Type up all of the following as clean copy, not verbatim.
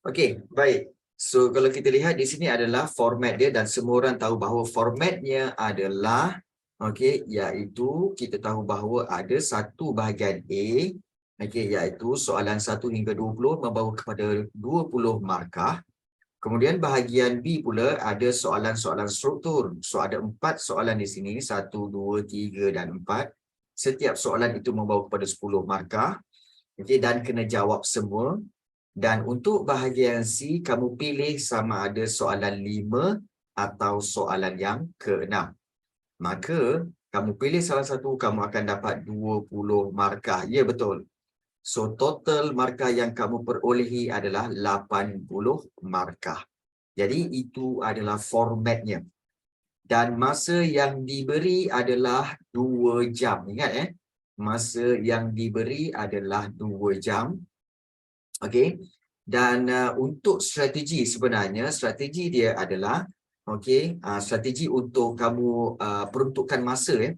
Okey, baik. So kalau kita lihat di sini adalah format dia dan semua orang tahu bahawa formatnya adalah okey, iaitu kita tahu bahawa ada satu bahagian A, okey, iaitu soalan 1 hingga 20 membawa kepada 20 markah. Kemudian bahagian B pula ada soalan-soalan struktur. So ada 4 soalan di sini, 1, 2, 3 dan 4. Setiap soalan itu membawa kepada 10 markah. Okey, dan kena jawab semua. Dan untuk bahagian C, kamu pilih sama ada soalan 5 atau soalan yang ke-6. Maka, kamu pilih salah satu, kamu akan dapat 20 markah. Ya, betul. So, total markah yang kamu perolehi adalah 80 markah. Jadi, itu adalah formatnya. Dan masa yang diberi adalah 2 jam. Ingat, masa yang diberi adalah 2 jam. Okey. Dan untuk strategi sebenarnya, strategi dia adalah strategi untuk kamu peruntukan masa ya.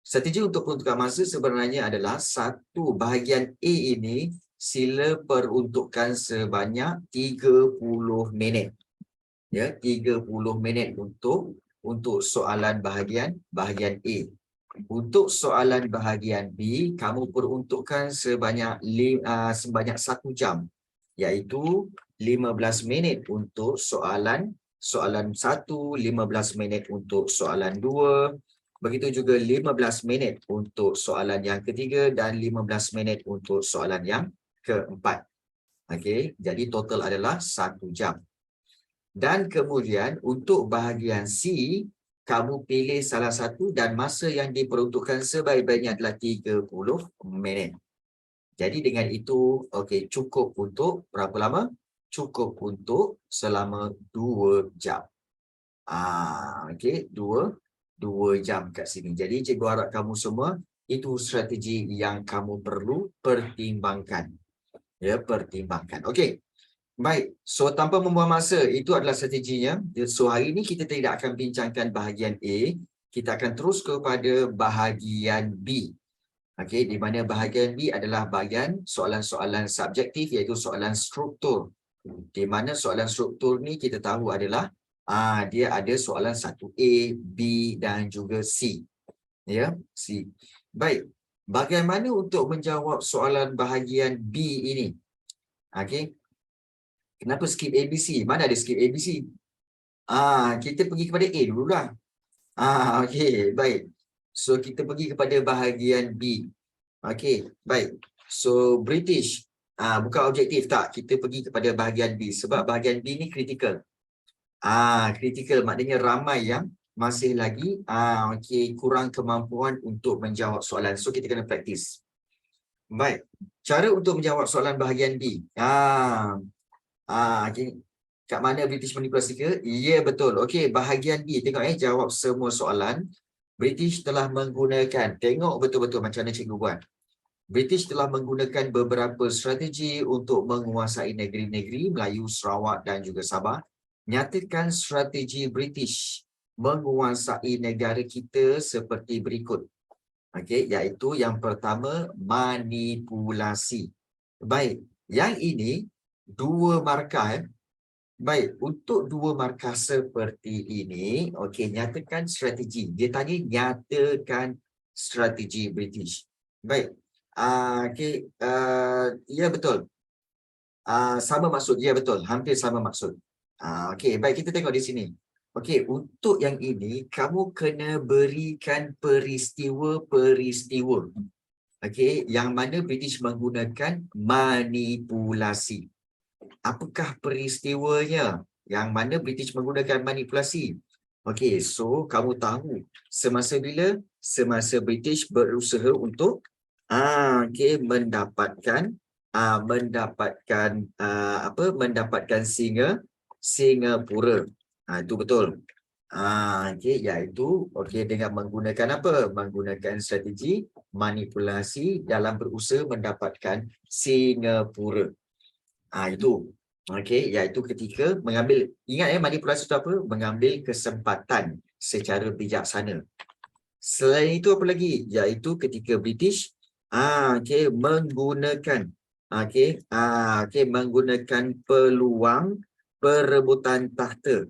Strategi untuk peruntukan masa sebenarnya adalah satu bahagian A ini sila peruntukkan sebanyak 30 minit. Ya, 30 minit untuk soalan bahagian A. Untuk soalan bahagian B, kamu peruntukkan sebanyak 1 jam, iaitu 15 minit untuk soalan 1, 15 minit untuk soalan 2, begitu juga 15 minit untuk soalan yang ketiga dan 15 minit untuk soalan yang keempat. Okey, jadi total adalah 1 jam. Dan kemudian untuk bahagian C, kamu pilih salah satu dan masa yang diperuntukkan sebaik-baiknya adalah 30 minit. Jadi dengan itu, okey, cukup untuk berapa lama? Cukup untuk selama 2 jam. Okey, 2 jam kat sini. Jadi cikgu harap kamu semua, itu strategi yang kamu perlu pertimbangkan. Ya, pertimbangkan. Okey. Baik, so tanpa membuang masa, itu adalah strateginya. So hari ini kita tidak akan bincangkan bahagian A, kita akan terus kepada bahagian B. Okey, di mana bahagian B adalah bahagian soalan-soalan subjektif iaitu soalan struktur. Di mana soalan struktur ni kita tahu adalah dia ada soalan 1A, B dan juga C. Ya, C. Baik, bagaimana untuk menjawab soalan bahagian B ini? Okey. Kenapa skip ABC? Mana ada skip ABC? Kita pergi kepada A dululah. Okey, baik. So, kita pergi kepada bahagian B. Okey, baik. So, British. Bukan objektif, tak. Kita pergi kepada bahagian B. Sebab bahagian B ni critical. Critical maknanya ramai yang masih lagi kurang kemampuan untuk menjawab soalan. So, kita kena praktis. Baik. Cara untuk menjawab soalan bahagian B. Okay. Kat mana British manipulasi ke? Ya, betul. Okey, bahagian B. Tengok jawab semua soalan. British telah menggunakan, tengok betul-betul macam mana cikgu buat. British telah menggunakan beberapa strategi untuk menguasai negeri-negeri Melayu, Sarawak dan juga Sabah. Nyatakan strategi British menguasai negara kita seperti berikut. Okey, iaitu yang pertama, manipulasi. Baik, yang ini 2 markah. Baik, untuk 2 markah seperti ini, okey, nyatakan strategi. Dia tanya nyatakan strategi British. Baik, okey, ya betul. Sama maksud, ya betul, hampir sama maksud. Okey, baik, kita tengok di sini. Okey, untuk yang ini, kamu kena berikan peristiwa-peristiwa. Okey, yang mana British menggunakan manipulasi. Apakah peristiwanya yang mana British menggunakan manipulasi? Okey, so kamu tahu semasa bila? Semasa British berusaha untuk mendapatkan Singapura. Itu betul. Iaitu dengan menggunakan apa? Menggunakan strategi manipulasi dalam berusaha mendapatkan Singapura. Itu. Okey, iaitu ketika mengambil, ingat manipulasi itu apa? Mengambil kesempatan secara bijaksana. Selain itu apa lagi? Iaitu ketika British menggunakan menggunakan peluang perebutan takhta.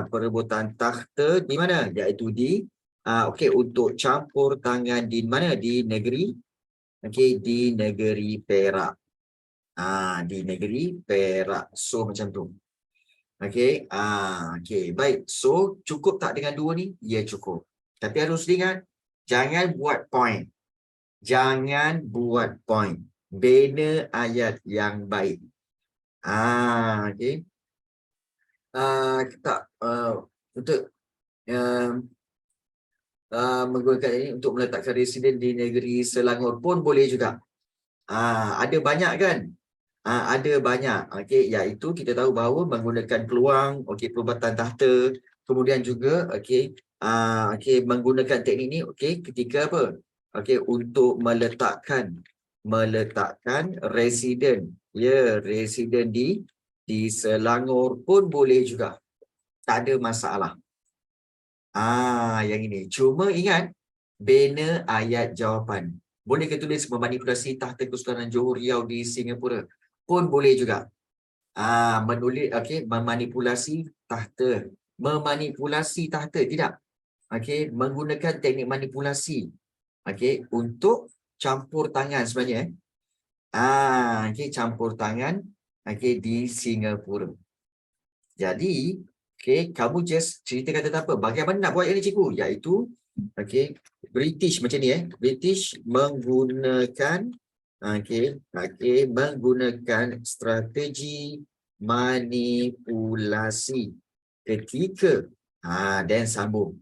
Perebutan takhta di mana? Iaitu di untuk campur tangan di mana? Di negeri di negeri Perak. Di negeri Perak. So macam tu. Baik. So cukup tak dengan dua ni? Ya cukup. Tapi harus ingat, jangan buat point. Jangan buat point. Bina ayat yang baik. Tak untuk menggunakan ini untuk meletakkan residen di negeri Selangor pun boleh juga. Ada banyak kan? Ada banyak. Iaitu kita tahu bahawa menggunakan peluang, perubatan takhta, kemudian juga menggunakan teknik ni ketika apa? Untuk meletakkan residen, residen di Selangor pun boleh juga. Tak ada masalah. Yang ini. Cuma ingat, bina ayat jawapan. Boleh ke tulis memanipulasi takhta Kesultanan Johor Riau di Singapura? Pun boleh juga. Menulis, memanipulasi takhta. Memanipulasi takhta, tidak. Menggunakan teknik manipulasi. Untuk campur tangan sebenarnya. Campur tangan di Singapura. Jadi, kamu just cerita kata apa? Bagaimana nak buat yang ni cikgu? Iaitu, British macam ni British menggunakan menggunakan strategi manipulasi ketika dan sambung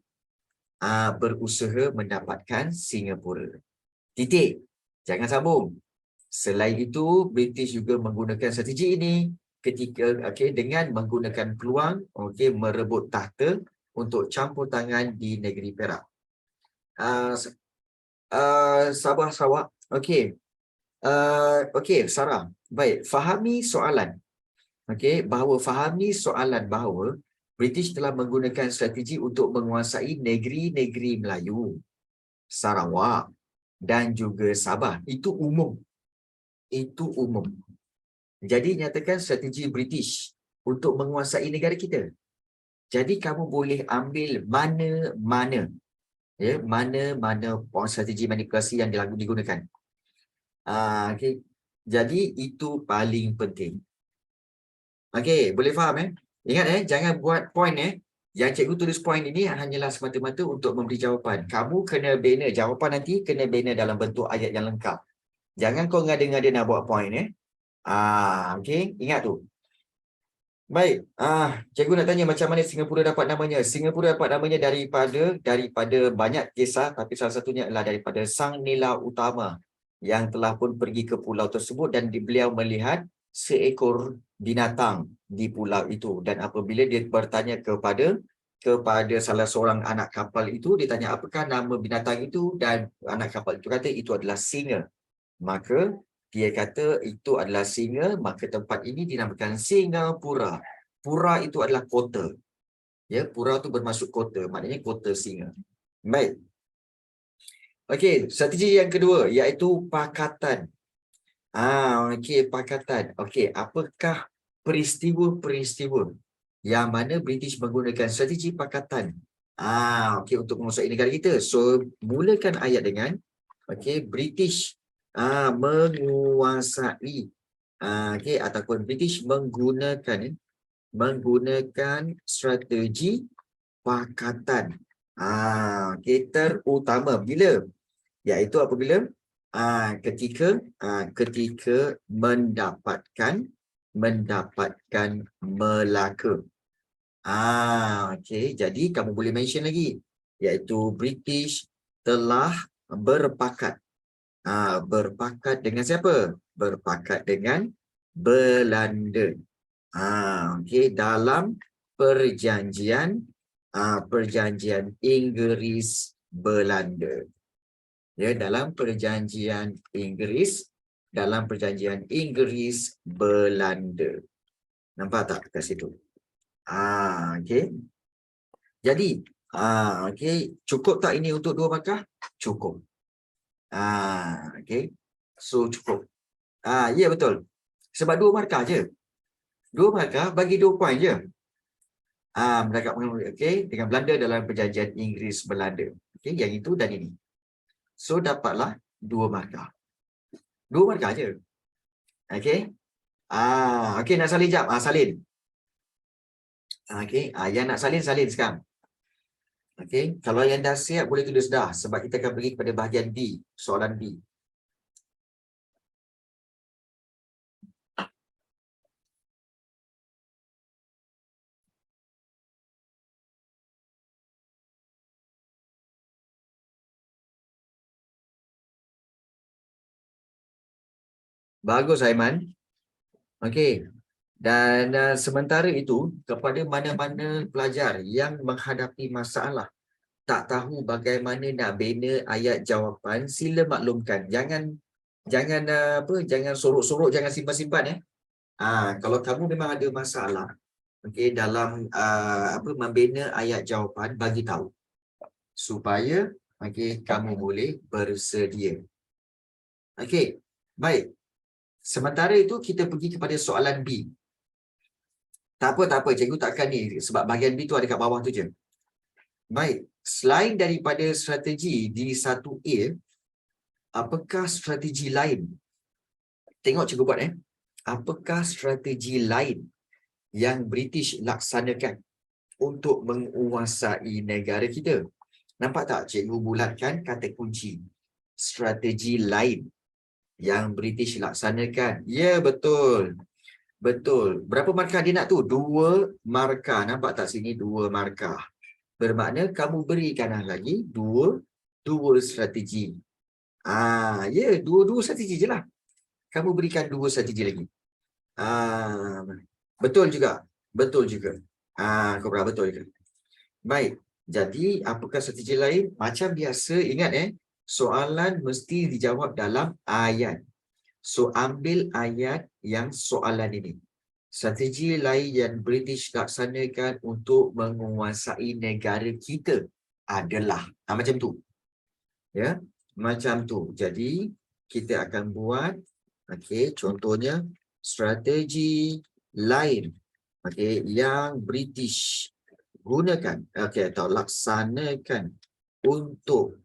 berusaha mendapatkan Singapura. Titik. Jangan sambung. Selain itu, British juga menggunakan strategi ini ketika dengan menggunakan peluang merebut takhta untuk campur tangan di negeri Perak. Sabah Sarawak. Sarah. Baik, fahami soalan. Fahami soalan bahawa British telah menggunakan strategi untuk menguasai negeri-negeri Melayu, Sarawak dan juga Sabah. Itu umum. Jadi nyatakan strategi British untuk menguasai negara kita. Jadi kamu boleh ambil mana-mana strategi manipulasi yang digunakan. Jadi itu paling penting. Boleh faham Ingat jangan buat point Yang cikgu tulis point ini hanyalah semata-mata untuk memberi jawapan. Kamu kena bina jawapan nanti, kena bina dalam bentuk ayat yang lengkap. Jangan kau ngada-ngada nak buat point ingat tu. Baik, cikgu nak tanya macam mana Singapura dapat namanya. Singapura dapat namanya daripada banyak kisah, tapi salah satunya adalah daripada Sang Nila Utama yang telah pun pergi ke pulau tersebut dan beliau melihat seekor binatang di pulau itu. Dan apabila dia bertanya kepada salah seorang anak kapal itu, dia tanya apakah nama binatang itu, dan anak kapal itu kata itu adalah singa. Maka dia kata itu adalah singa, maka tempat ini dinamakan Singapura. Pura itu adalah kota. Pura itu bermaksud kota, maknanya kota singa. Baik. Strategi yang kedua iaitu pakatan. Pakatan. Apakah peristiwa-peristiwa yang mana British menggunakan strategi pakatan untuk menguasai negara kita? So, mulakan ayat dengan British menguasai ataupun British menggunakan strategi pakatan terutama bila, iaitu apabila ketika mendapatkan Melaka. Jadi kamu boleh mention lagi, iaitu British telah berpakat. Berpakat dengan siapa? Berpakat dengan Belanda. Dalam perjanjian Inggris Belanda. Dalam perjanjian Inggris Belanda. Nampak tak kat situ? Jadi, cukup tak ini untuk 2 markah? Cukup. So cukup. Ya betul. Sebab 2 markah je. 2 markah bagi 2 poin je. Menangkap okey dengan Belanda dalam perjanjian Inggeris Belanda. Okey, yang itu dan ini. So dapatlah 2 markah. 2 markah je. Okey. Okey nak salin jap. Salin. Okey, yang nak salin sekarang. Okey, kalau yang dah siap boleh tulis dah sebab kita akan pergi kepada bahagian B, soalan B. Bagus Aiman. Okey. Dan sementara itu kepada mana-mana pelajar yang menghadapi masalah tak tahu bagaimana nak bina ayat jawapan, sila maklumkan. Jangan sorok-sorok, jangan simpan-simpan ya. Kalau kamu memang ada masalah okey dalam membina ayat jawapan, bagi tahu supaya okey kamu boleh bersedia. Okey. Baik. Sementara itu kita pergi kepada soalan B. Tak apa, cikgu takkan ni sebab bahagian B tu ada kat bawah tu je. Baik, selain daripada strategi di 1A, apakah strategi lain? Tengok cikgu buat Apakah strategi lain yang British laksanakan untuk menguasai negara kita? Nampak tak cikgu bulatkan kata kunci. Strategi lain yang British laksanakan. Ya, betul. Betul. Berapa markah dia nak tu? 2 markah. Nampak tak sini 2 markah. Bermakna kamu berikan lagi 2 strategi. Ya, 2 strategi je lah. Kamu berikan 2 strategi lagi. Betul juga. Betul juga. Kau berapa betul juga. Baik. Jadi, apakah strategi lain? Macam biasa, ingat soalan mesti dijawab dalam ayat. So, ambil ayat yang soalan ini. Strategi lain yang British laksanakan untuk menguasai negara kita adalah macam tu. Ya, macam tu. Jadi, kita akan buat contohnya strategi lain yang British gunakan atau laksanakan untuk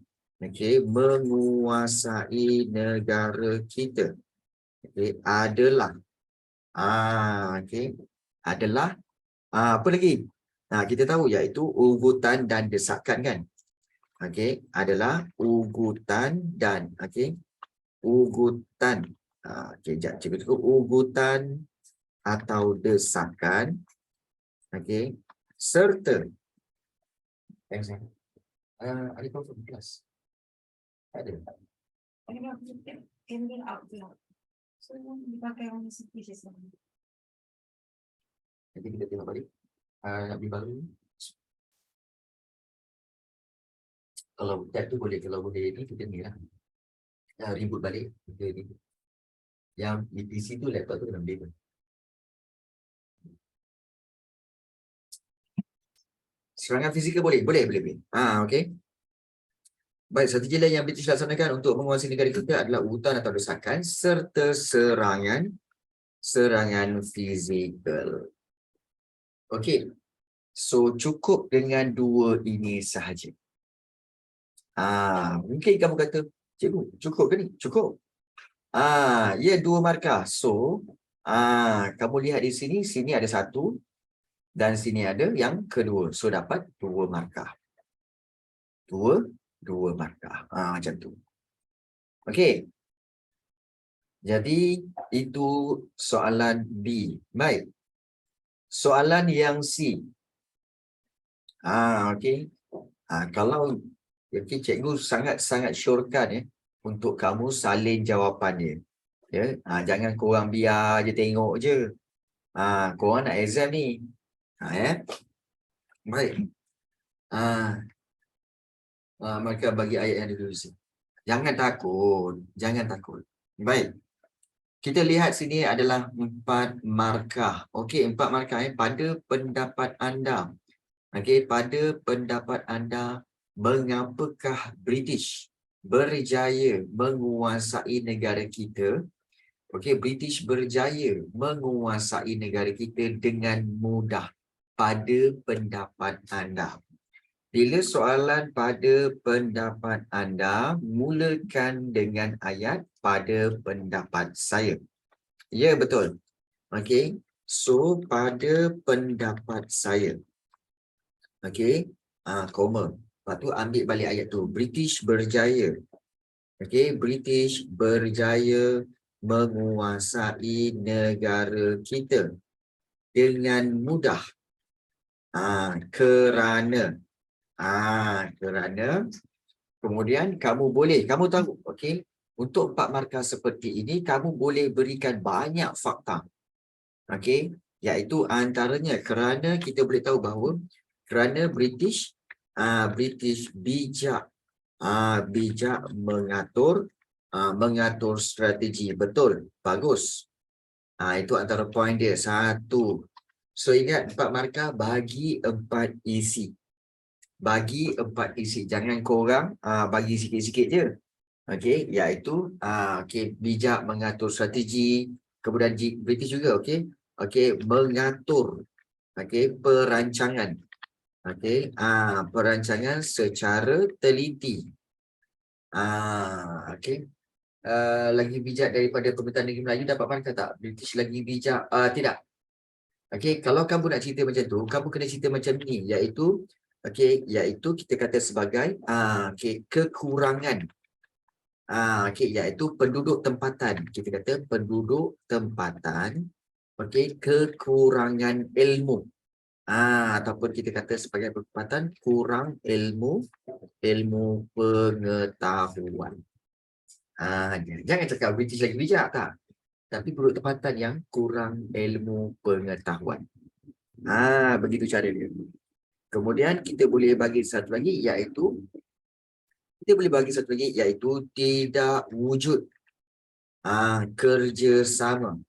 menguasai negara kita adalah adalah apa lagi? Kita tahu iaitu ugutan dan desakan kan? Adalah ugutan dan ugutan. Cikgu cukup ugutan atau desakan. Serta ada confirm kelas? Ada. So, dipakai orang species lagi. Nanti kita tengok balik. Nak beli baru. Kalau tab tu boleh, kalau boleh ni kita ni lah. Reboot balik. Kita ni. Yang di PC tu laptop tu kena beli pun. Serangan fizikal boleh? Boleh. Okey. Baik, strategi lain yang British laksanakan untuk menguasai negara kita adalah ugutan atau desakan serta serangan fizikal. Okey. So, cukup dengan 2 ini sahaja. Mungkin kamu kata, cikgu, cukup ke ni? Cukup. Ya, 2 markah. So, kamu lihat di sini ada 1 dan sini ada yang kedua. So, dapat 2 markah. 2 markah. Macam tu. Okey. Jadi, itu soalan B. Baik. Soalan yang C. Okey. Kalau cikgu sangat syorkan untuk kamu salin jawapannya. Ya, jangan korang biar je tengok je. Korang nak exam ni. Baik. Maka bagi ayat yang dulu. Jangan takut. Baik. Kita lihat sini adalah 4 markah. Okey, 4 markah pada pendapat anda. Pada pendapat anda, mengapakah British berjaya menguasai negara kita Okey, British berjaya menguasai negara kita dengan mudah pada pendapat anda. Bila soalan pada pendapat anda, mulakan dengan ayat pada pendapat saya. Ya, betul. Okey. So, pada pendapat saya. Okey. Koma. Lepas tu ambil balik ayat tu. British berjaya. Okey, British berjaya menguasai negara kita dengan mudah. Kerana kemudian kamu tahu, okey, untuk 4 markah seperti ini kamu boleh berikan banyak fakta. Okey, iaitu antaranya kerana kita boleh tahu bahawa kerana British bijak mengatur strategi. Betul, bagus. Itu antara poin dia. 1. So ingat 4 markah bagi 4 isi. Bagi 4 isi. Jangan korang bagi sikit-sikit je. Okey, iaitu bijak mengatur strategi. Kemudian British juga, okey. Okey, mengatur. Okey, perancangan. Okey, perancangan secara teliti. Okey. Lagi bijak daripada Pemerintahan Negeri Melayu, dapat markah tak? British lagi bijak? Tidak. Okey, kalau kamu nak cerita macam tu, kamu kena cerita macam ni, iaitu kita kata sebagai kekurangan. Iaitu penduduk tempatan. Kita kata penduduk tempatan, okey, kekurangan ilmu. Ataupun kita kata sebagai pertempatan kurang ilmu pengetahuan. Jangan cakap British lagi bijak, tak. Tapi penduduk tempatan yang kurang ilmu pengetahuan. Begitu cara dia. Kemudian kita boleh bagi satu lagi iaitu tidak wujud kerjasama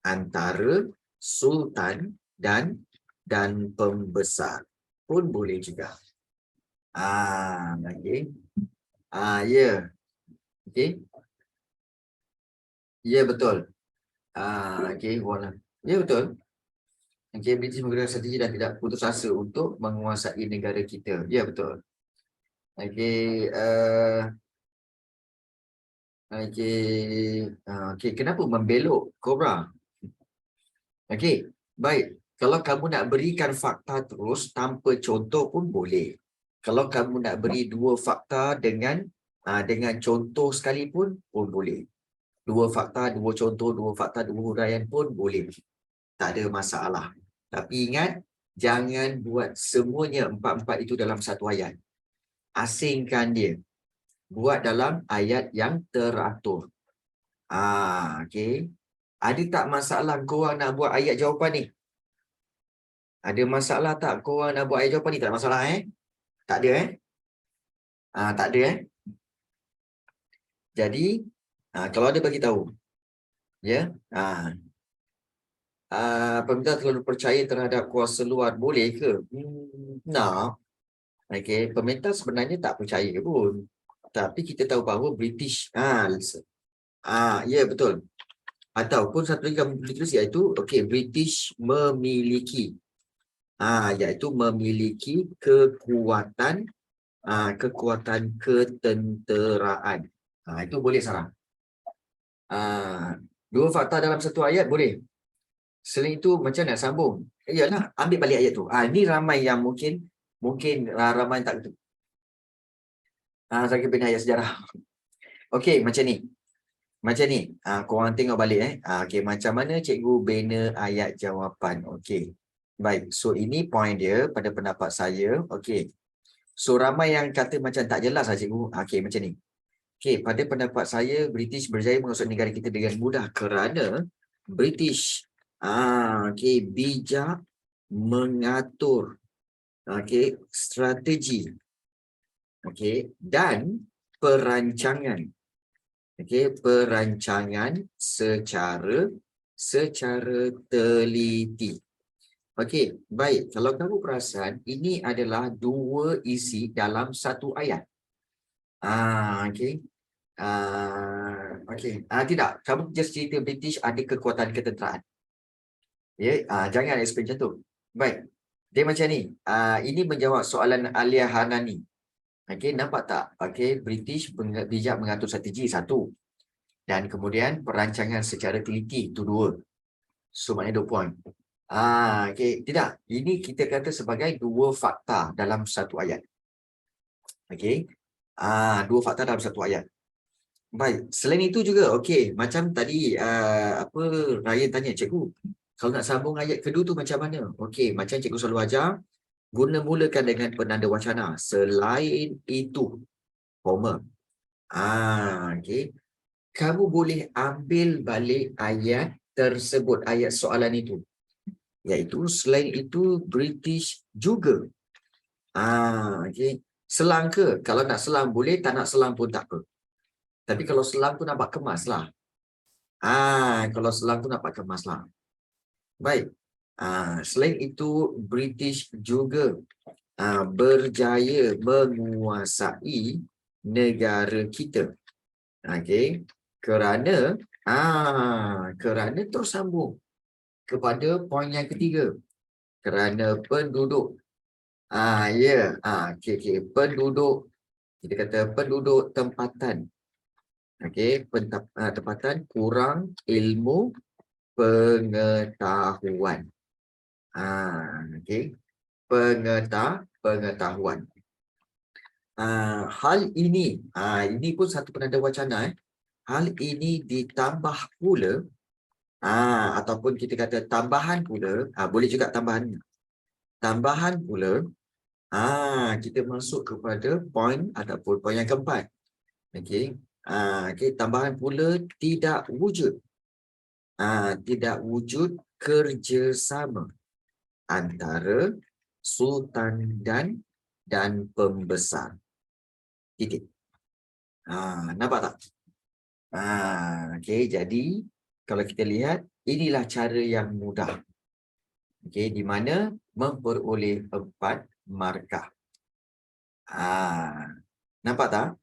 antara sultan dan pembesar. Pun boleh juga. Okey. Ya. Okey. Ya, betul. Okey, ya, betul. Okey, British menggunakan strategi dan tidak putus asa untuk menguasai negara kita. Ya, betul. Okey, okey, kenapa membelok kobra? Okey, baik. Kalau kamu nak berikan fakta terus tanpa contoh pun boleh. Kalau kamu nak beri 2 fakta dengan contoh sekalipun pun boleh. 2 fakta, 2 contoh, 2 fakta, 2 huraian pun boleh. Tak ada masalah. Tapi ingat, jangan buat semuanya 4-4 itu dalam satu ayat. Asingkan dia. Buat dalam ayat yang teratur. Okey. Ada tak masalah korang nak buat ayat jawapan ni? Ada masalah tak korang nak buat ayat jawapan ni? Tak ada masalah, Tak ada, tak ada, Jadi, kalau ada bagi tahu. Ya. Pemerintah terlalu percaya terhadap kuasa luar, boleh ke? Nak. Okey, pemerintah sebenarnya tak percaya pun. Tapi kita tahu bahawa British, ya, betul. Ataupun satu lagi kami boleh tulis iaitu, British memiliki kekuatan ketenteraan. Itu boleh Sarah. 2 fakta dalam satu ayat boleh. Selain itu macam nak sambung? Iyalah, ambil balik ayat tu. Ini ramai yang mungkin ramai tak betul. Saya bina ayat sejarah. Okey, macam ni. Korang tengok balik macam mana cikgu bina ayat jawapan. Okey. Baik. So ini point dia pada pendapat saya. Okey. So ramai yang kata macam tak jelas cikgu. Okey, macam ni. Okey, pada pendapat saya British berjaya menguasai negara kita dengan mudah kerana British bijak mengatur strategi dan perancangan secara teliti. Okey, baik. Kalau kamu perasan, ini adalah 2 isi dalam satu ayat. Okey. Okey. Tidak. Kamu just cerita British ada kekuatan ketenteraan. Ya, jangan explain macam tu. Baik. Dia macam ni. Ini menjawab soalan Alia Hanani. Okey, nampak tak? Okey, British bijak mengatur strategi, satu. Dan kemudian perancangan secara teliti, itu dua. So, maknanya 2 point. Okey. Tidak. Ini kita kata sebagai dua fakta dalam satu ayat. Okey. Dua fakta dalam satu ayat. Baik. Selain itu juga, okey. Macam tadi, apa Ryan tanya, cikgu, kalau nak sambung ayat kedua tu macam mana? Okey, macam cikgu selalu ajar, mulakan dengan penanda wacana. Selain itu, koma. Okey. Kamu boleh ambil balik ayat tersebut, ayat soalan itu. Iaitu, selain itu, British juga. Okey. Selang ke? Kalau nak selang boleh, tak nak selang pun tak apa. Tapi kalau selang tu nampak kemas lah. Kalau selang tu nampak kemas lah. Baik. Selain itu, British juga berjaya menguasai negara kita. Okey. Kerana terus sambung kepada poin yang ketiga. Kerana penduduk. Okey. Penduduk, kita kata penduduk tempatan. Okey, tempatan kurang ilmu pengetahuan. Okey. Pengetahuan. Hal ini, ini pun satu penanda wacana. Hal ini ditambah pula, ataupun kita kata tambahan pula, boleh juga tambahan. Tambahan pula, kita masuk kepada poin ataupun poin yang keempat. Okey. Tambahan pula tidak wujud. Tidak wujud kerjasama antara sultan dan pembesar. Titik. Nampak tak? Okey, jadi kalau kita lihat, inilah cara yang mudah. Okey, di mana memperoleh 4 markah. Nampak tak?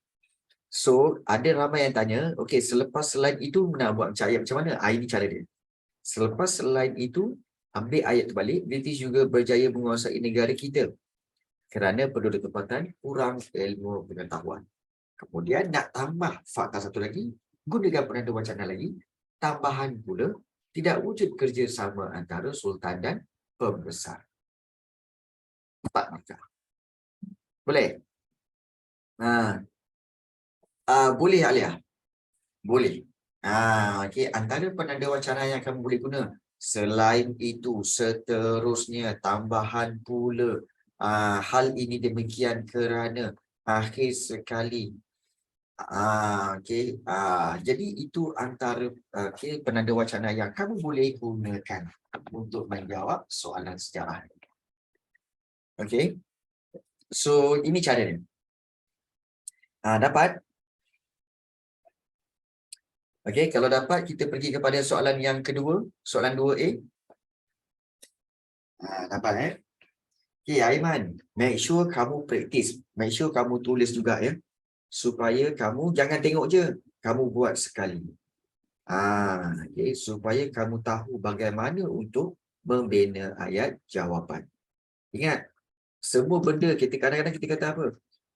So, ada ramai yang tanya, okey, selepas slide itu nak buat macam ayat macam mana? Ini cara dia. Selepas slide itu, ambil ayat tu balik, British juga berjaya menguasai negara kita kerana penduduk tempatan kurang ilmu pengetahuan. Kemudian nak tambah fakta satu lagi, gunakan penanda wacana lagi, tambahan pula, tidak wujud kerjasama antara sultan dan pembesar. 4 markah. Boleh? Boleh, Alia? Boleh. Okey, antara penanda wacana yang kamu boleh guna. Selain itu, seterusnya, tambahan pula. Hal ini demikian kerana akhir sekali. Okey. Jadi itu antara penanda wacana yang kamu boleh gunakan untuk menjawab soalan sejarah. Okey. So, ini cara dia. Dapat? Okey, kalau dapat, kita pergi kepada soalan yang kedua. Soalan 2A. Dapat, Okey, Aiman. Make sure kamu praktis. Make sure kamu tulis juga, ya. Supaya kamu jangan tengok je. Kamu buat sekali. Okey, supaya kamu tahu bagaimana untuk membina ayat jawapan. Ingat, semua benda kita kadang-kadang kita kata apa?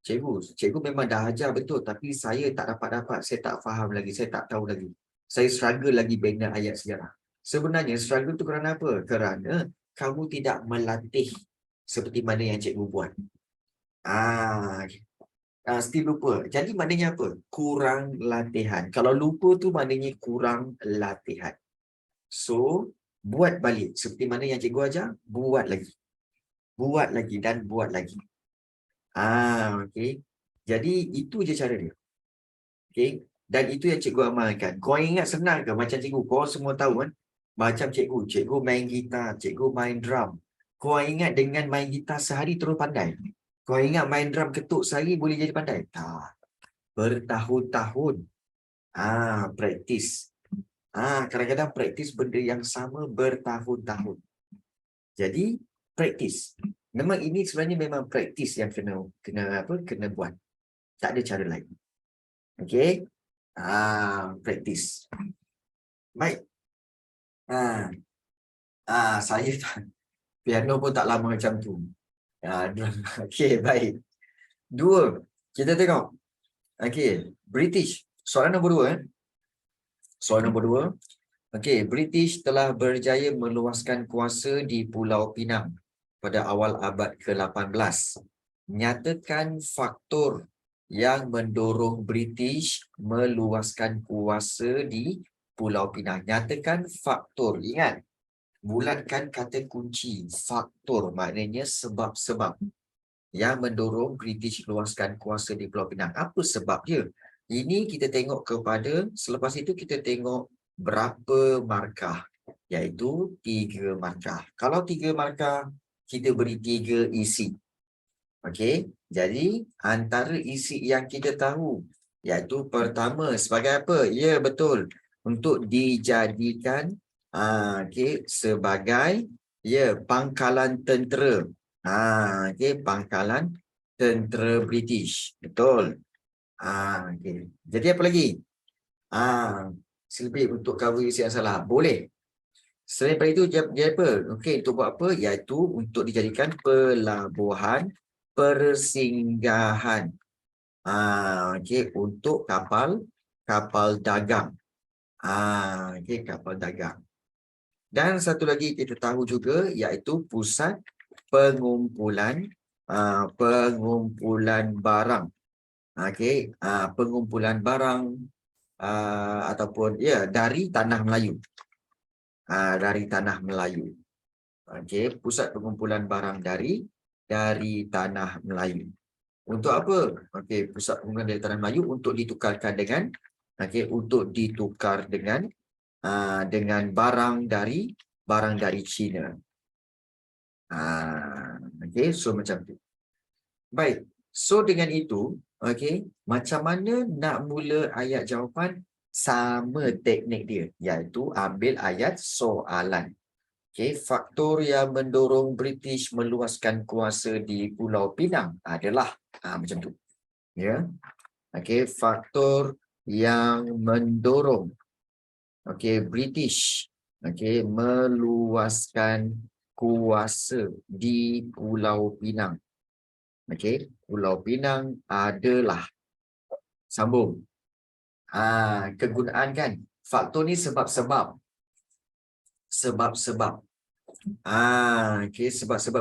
Cikgu memang dah ajar betul, tapi saya tak dapat, saya tak faham lagi, saya tak tahu lagi. Saya struggle lagi bina ayat sejarah. Sebenarnya struggle tu kerana apa? Kerana kamu tidak melatih seperti mana yang cikgu buat. Still lupa. Jadi maknanya apa? Kurang latihan. Kalau lupa tu maknanya kurang latihan. So, buat balik. Seperti mana yang cikgu ajar, buat lagi. Buat lagi dan buat lagi. Okey. Jadi, itu je cara dia. Okey. Dan itu yang cikgu amalkan. Kau ingat senang ke? Macam cikgu. Kau semua tahu kan? Macam cikgu main gitar, cikgu main drum. Kau ingat dengan main gitar sehari terus pandai? Kau ingat main drum ketuk sehari boleh jadi pandai? Tak. Bertahun-tahun. Praktis. Kadang-kadang praktis benda yang sama bertahun-tahun. Jadi, praktis. Memang ini sebenarnya memang praktis yang kena buat. Tak ada cara lain. Okey. Praktis. Baik. Saya piano pun tak lama macam tu. Okey, baik. 2. Kita tengok. Okey, British. Soalan nombor 2. Soalan nombor 2. Okey, British telah berjaya meluaskan kuasa di Pulau Pinang pada awal abad ke-18. Nyatakan faktor yang mendorong British meluaskan kuasa di Pulau Pinang. Nyatakan faktor. Ingat, bulatkan kata kunci. Faktor maknanya sebab-sebab yang mendorong British luaskan kuasa di Pulau Pinang. Apa sebab dia? Ini kita tengok kepada, selepas itu kita tengok berapa markah. Iaitu 3 markah. Kalau 3 markah, kita beri 3 isi. Okey, jadi antara isi yang kita tahu, iaitu pertama, sebagai apa? Ya, betul. Untuk dijadikan sebagai pangkalan tentera. Pangkalan tentera British. Betul. Okay. Jadi apa lagi? Selebih untuk cover isi yang salah. Boleh. Selain daripada itu, dia apa? Okey, untuk buat apa? Iaitu untuk dijadikan pelabuhan persinggahan. Okey, untuk kapal dagang. Okey, kapal dagang. Dan satu lagi kita tahu juga iaitu pusat pengumpulan barang. Okey, pengumpulan barang ataupun dari tanah Melayu. Dari tanah Melayu. Okey, pusat pengumpulan barang dari tanah Melayu. Untuk apa? Okey, pusat pengumpulan dari tanah Melayu untuk ditukarkan dengan barang dari China. Okey, so macam tu. Baik. So dengan itu, okey, macam mana nak mula ayat jawapan? Sama teknik dia, iaitu ambil ayat soalan. Okey, faktor yang mendorong British meluaskan kuasa di Pulau Pinang adalah macam tu. Ya. Okey, faktor yang mendorong British meluaskan kuasa di Pulau Pinang. Okey, Pulau Pinang adalah sambung. Kegunaan kan. Faktor ni sebab-sebab. Sebab-sebab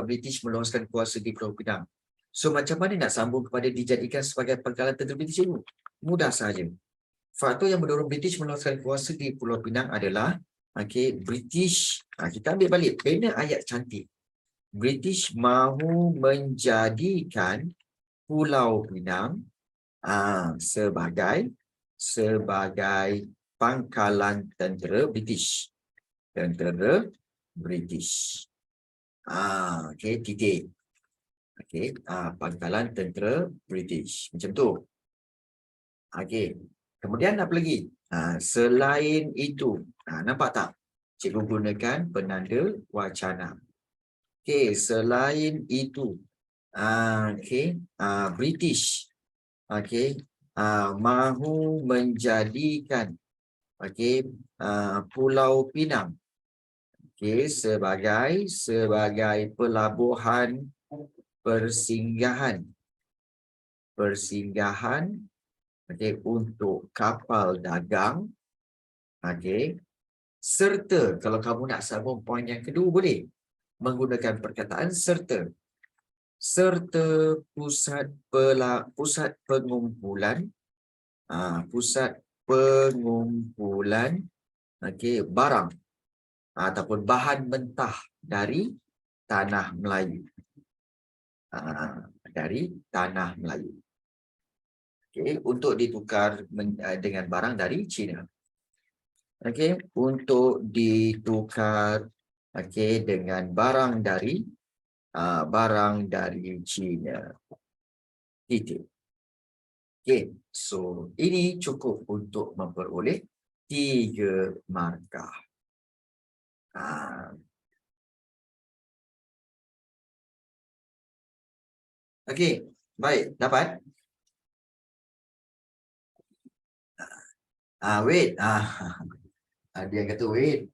British meluaskan kuasa di Pulau Pinang. So macam mana nak sambung kepada dijadikan sebagai pangkalan tentera British itu? Mudah saja. Faktor yang mendorong British meluaskan kuasa di Pulau Pinang adalah British. Kita ambil balik pena ayat cantik. British mahu menjadikan Pulau Pinang sebagai pangkalan tentera British. Titik. Pangkalan tentera British. Macam tu. Kemudian apa lagi? Selain itu, nampak tak? Cikgu gunakan penanda wacana. Selain itu, British, mahu menjadikan, Pulau Pinang, sebagai pelabuhan persinggahan, untuk kapal dagang, serta kalau kamu nak sambung poin yang kedua boleh menggunakan perkataan serta pusat pengumpulan barang ataupun bahan mentah dari tanah Melayu. Untuk ditukar dengan barang dari China. Untuk ditukar dengan barang dari China. Titik. So ini cukup untuk memperoleh 3 markah. Baik, dapat? Wait. Dia kata wait.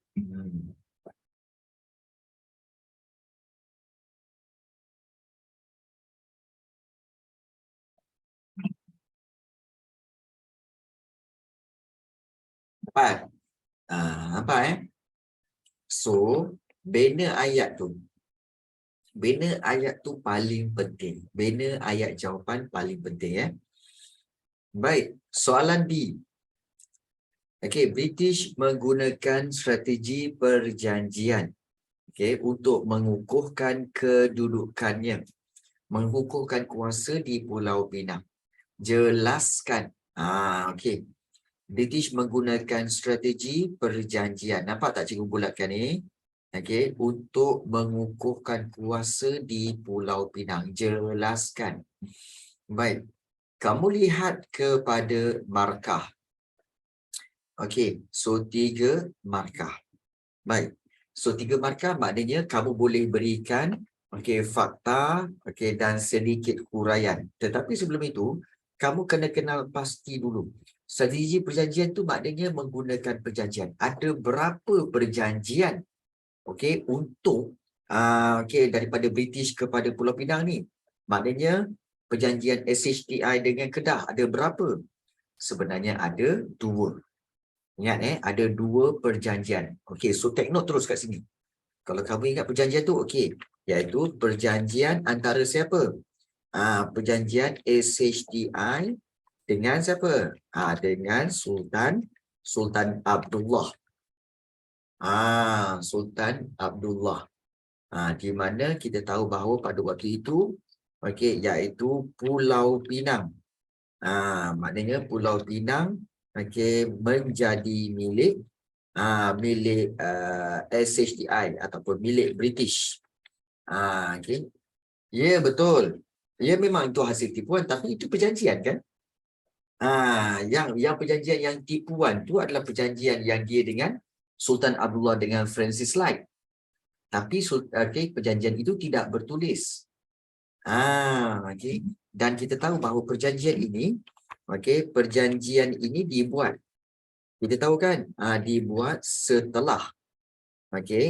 Empat. Nampak So, bina ayat tu. Bina ayat tu paling penting. Bina ayat jawapan paling penting Baik, soalan B. Okey, British menggunakan strategi perjanjian untuk mengukuhkan kedudukannya, mengukuhkan kuasa di Pulau Pinang. Jelaskan. Okey. British menggunakan strategi perjanjian. Nampak tak cikgu bulatkan ni? Okey, untuk mengukuhkan kuasa di Pulau Pinang. Jelaskan. Baik. Kamu lihat kepada markah. Okey, so 3 markah. Baik. So 3 markah maknanya kamu boleh berikan fakta dan sedikit huraian. Tetapi sebelum itu, kamu kena kenal pasti dulu. Strategi perjanjian tu maknanya menggunakan perjanjian. Ada berapa perjanjian untuk daripada British kepada Pulau Pinang ni? Maknanya perjanjian SHTI dengan Kedah ada berapa? Sebenarnya ada 2. Ingat ada 2 perjanjian. Okey, so take note terus kat sini. Kalau kamu ingat perjanjian tu, okey, iaitu perjanjian antara siapa? Perjanjian SHTI dengan siapa? Dengan Sultan Abdullah. Sultan Abdullah. Di mana kita tahu bahawa pada waktu itu, iaitu Pulau Pinang. Maknanya Pulau Pinang menjadi milik SHTI ataupun milik British. Ya, betul. Ya, memang itu hasil tipuan, tapi itu perjanjian kan? Yang perjanjian yang tipuan tu adalah perjanjian yang dia dengan Sultan Abdullah dengan Francis Light. Tapi perjanjian itu tidak bertulis. Dan kita tahu bahawa perjanjian ini dibuat. Kita tahu kan? Dibuat setelah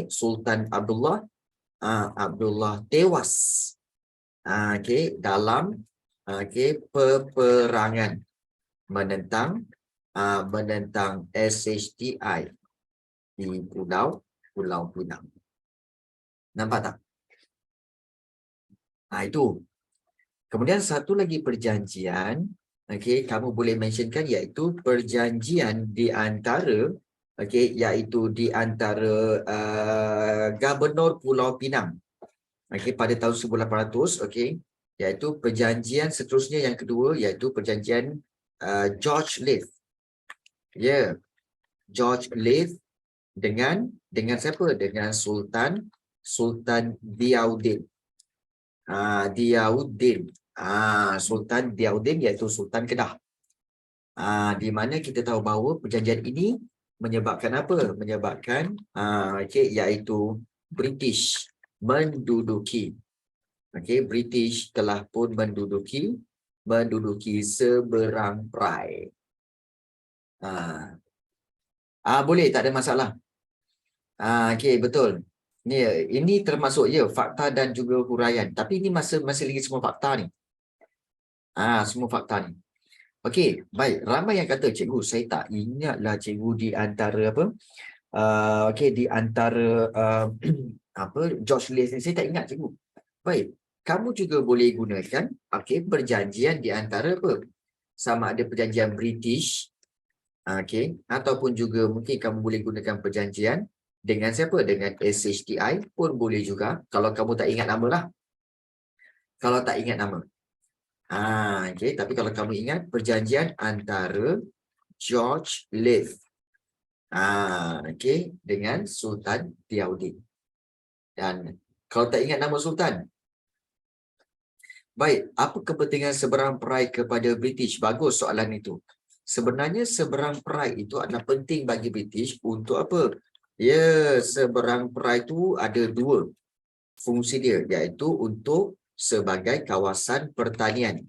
Sultan Abdullah tewas dalam peperangan menentang SHTI di Pulau Pinang. Nampak tak? Itu. Kemudian satu lagi perjanjian, kamu boleh mentionkan iaitu perjanjian di antara iaitu di antara Gubernur Pulau Pinang pada tahun 1800 iaitu perjanjian seterusnya yang kedua iaitu perjanjian George Leith. George Leith dengan siapa? Dengan Sultan Diauddin. Sultan Diauddin iaitu Sultan Kedah. Di mana kita tahu bahawa perjanjian ini menyebabkan apa? Menyebabkan iaitu British menduduki. British telah pun menduduki seberang perai. Boleh, tak ada masalah. Betul. Ini termasuk fakta dan juga huraian. Tapi ini masih lagi semua fakta ni. Semua fakta ni. Okey, baik. Ramai yang kata, cikgu, saya tak ingatlah cikgu di antara apa? Di antara George Leith ni, saya tak ingat cikgu. Baik, kamu juga boleh gunakan perjanjian di antara apa? Sama ada perjanjian British, ataupun juga mungkin kamu boleh gunakan perjanjian dengan siapa? Dengan SHTI pun boleh juga. Kalau kamu tak ingat nama lah. Kalau tak ingat nama. Tapi kalau kamu ingat perjanjian antara George Leith dengan Sultan Diauddin. Dan kalau tak ingat nama Sultan. Baik, apa kepentingan seberang perai kepada British? Bagus soalan itu. Sebenarnya seberang perai itu adalah penting bagi British untuk apa? Seberang perai itu ada 2 fungsi dia, iaitu untuk sebagai kawasan pertanian.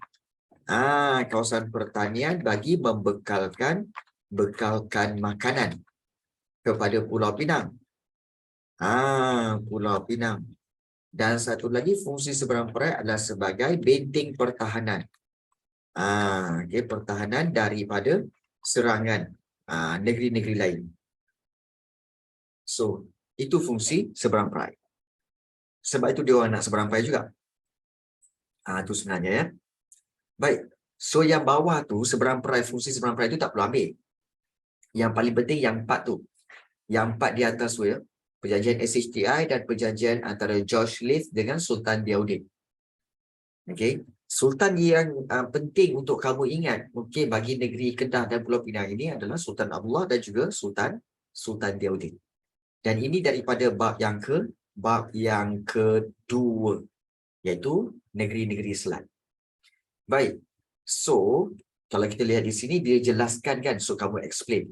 Kawasan pertanian bagi membekalkan bekalkan makanan kepada Pulau Pinang. Pulau Pinang. Dan satu lagi fungsi seberang perai adalah sebagai benteng pertahanan. Okay, pertahanan daripada serangan negeri-negeri lain. So, itu fungsi seberang perai. Sebab itu dia orang nak seberang perai juga. Itu sebenarnya ya. Baik. So, yang bawah tu, seberang perai, fungsi seberang perai tu tak perlu ambil. Yang paling penting yang 4 tu. Yang 4 di atas tu ya. Perjanjian SHTI dan perjanjian antara George Leith dengan Sultan Diyaudin. Okey. Sultan yang penting untuk kamu ingat, mungkin bagi negeri Kedah dan Pulau Pinang ini adalah Sultan Abdullah dan juga Sultan Diyaudin. Dan ini daripada bab yang kedua, iaitu negeri-negeri Selat. Baik. So, kalau kita lihat di sini, dia jelaskan kan, so kamu explain.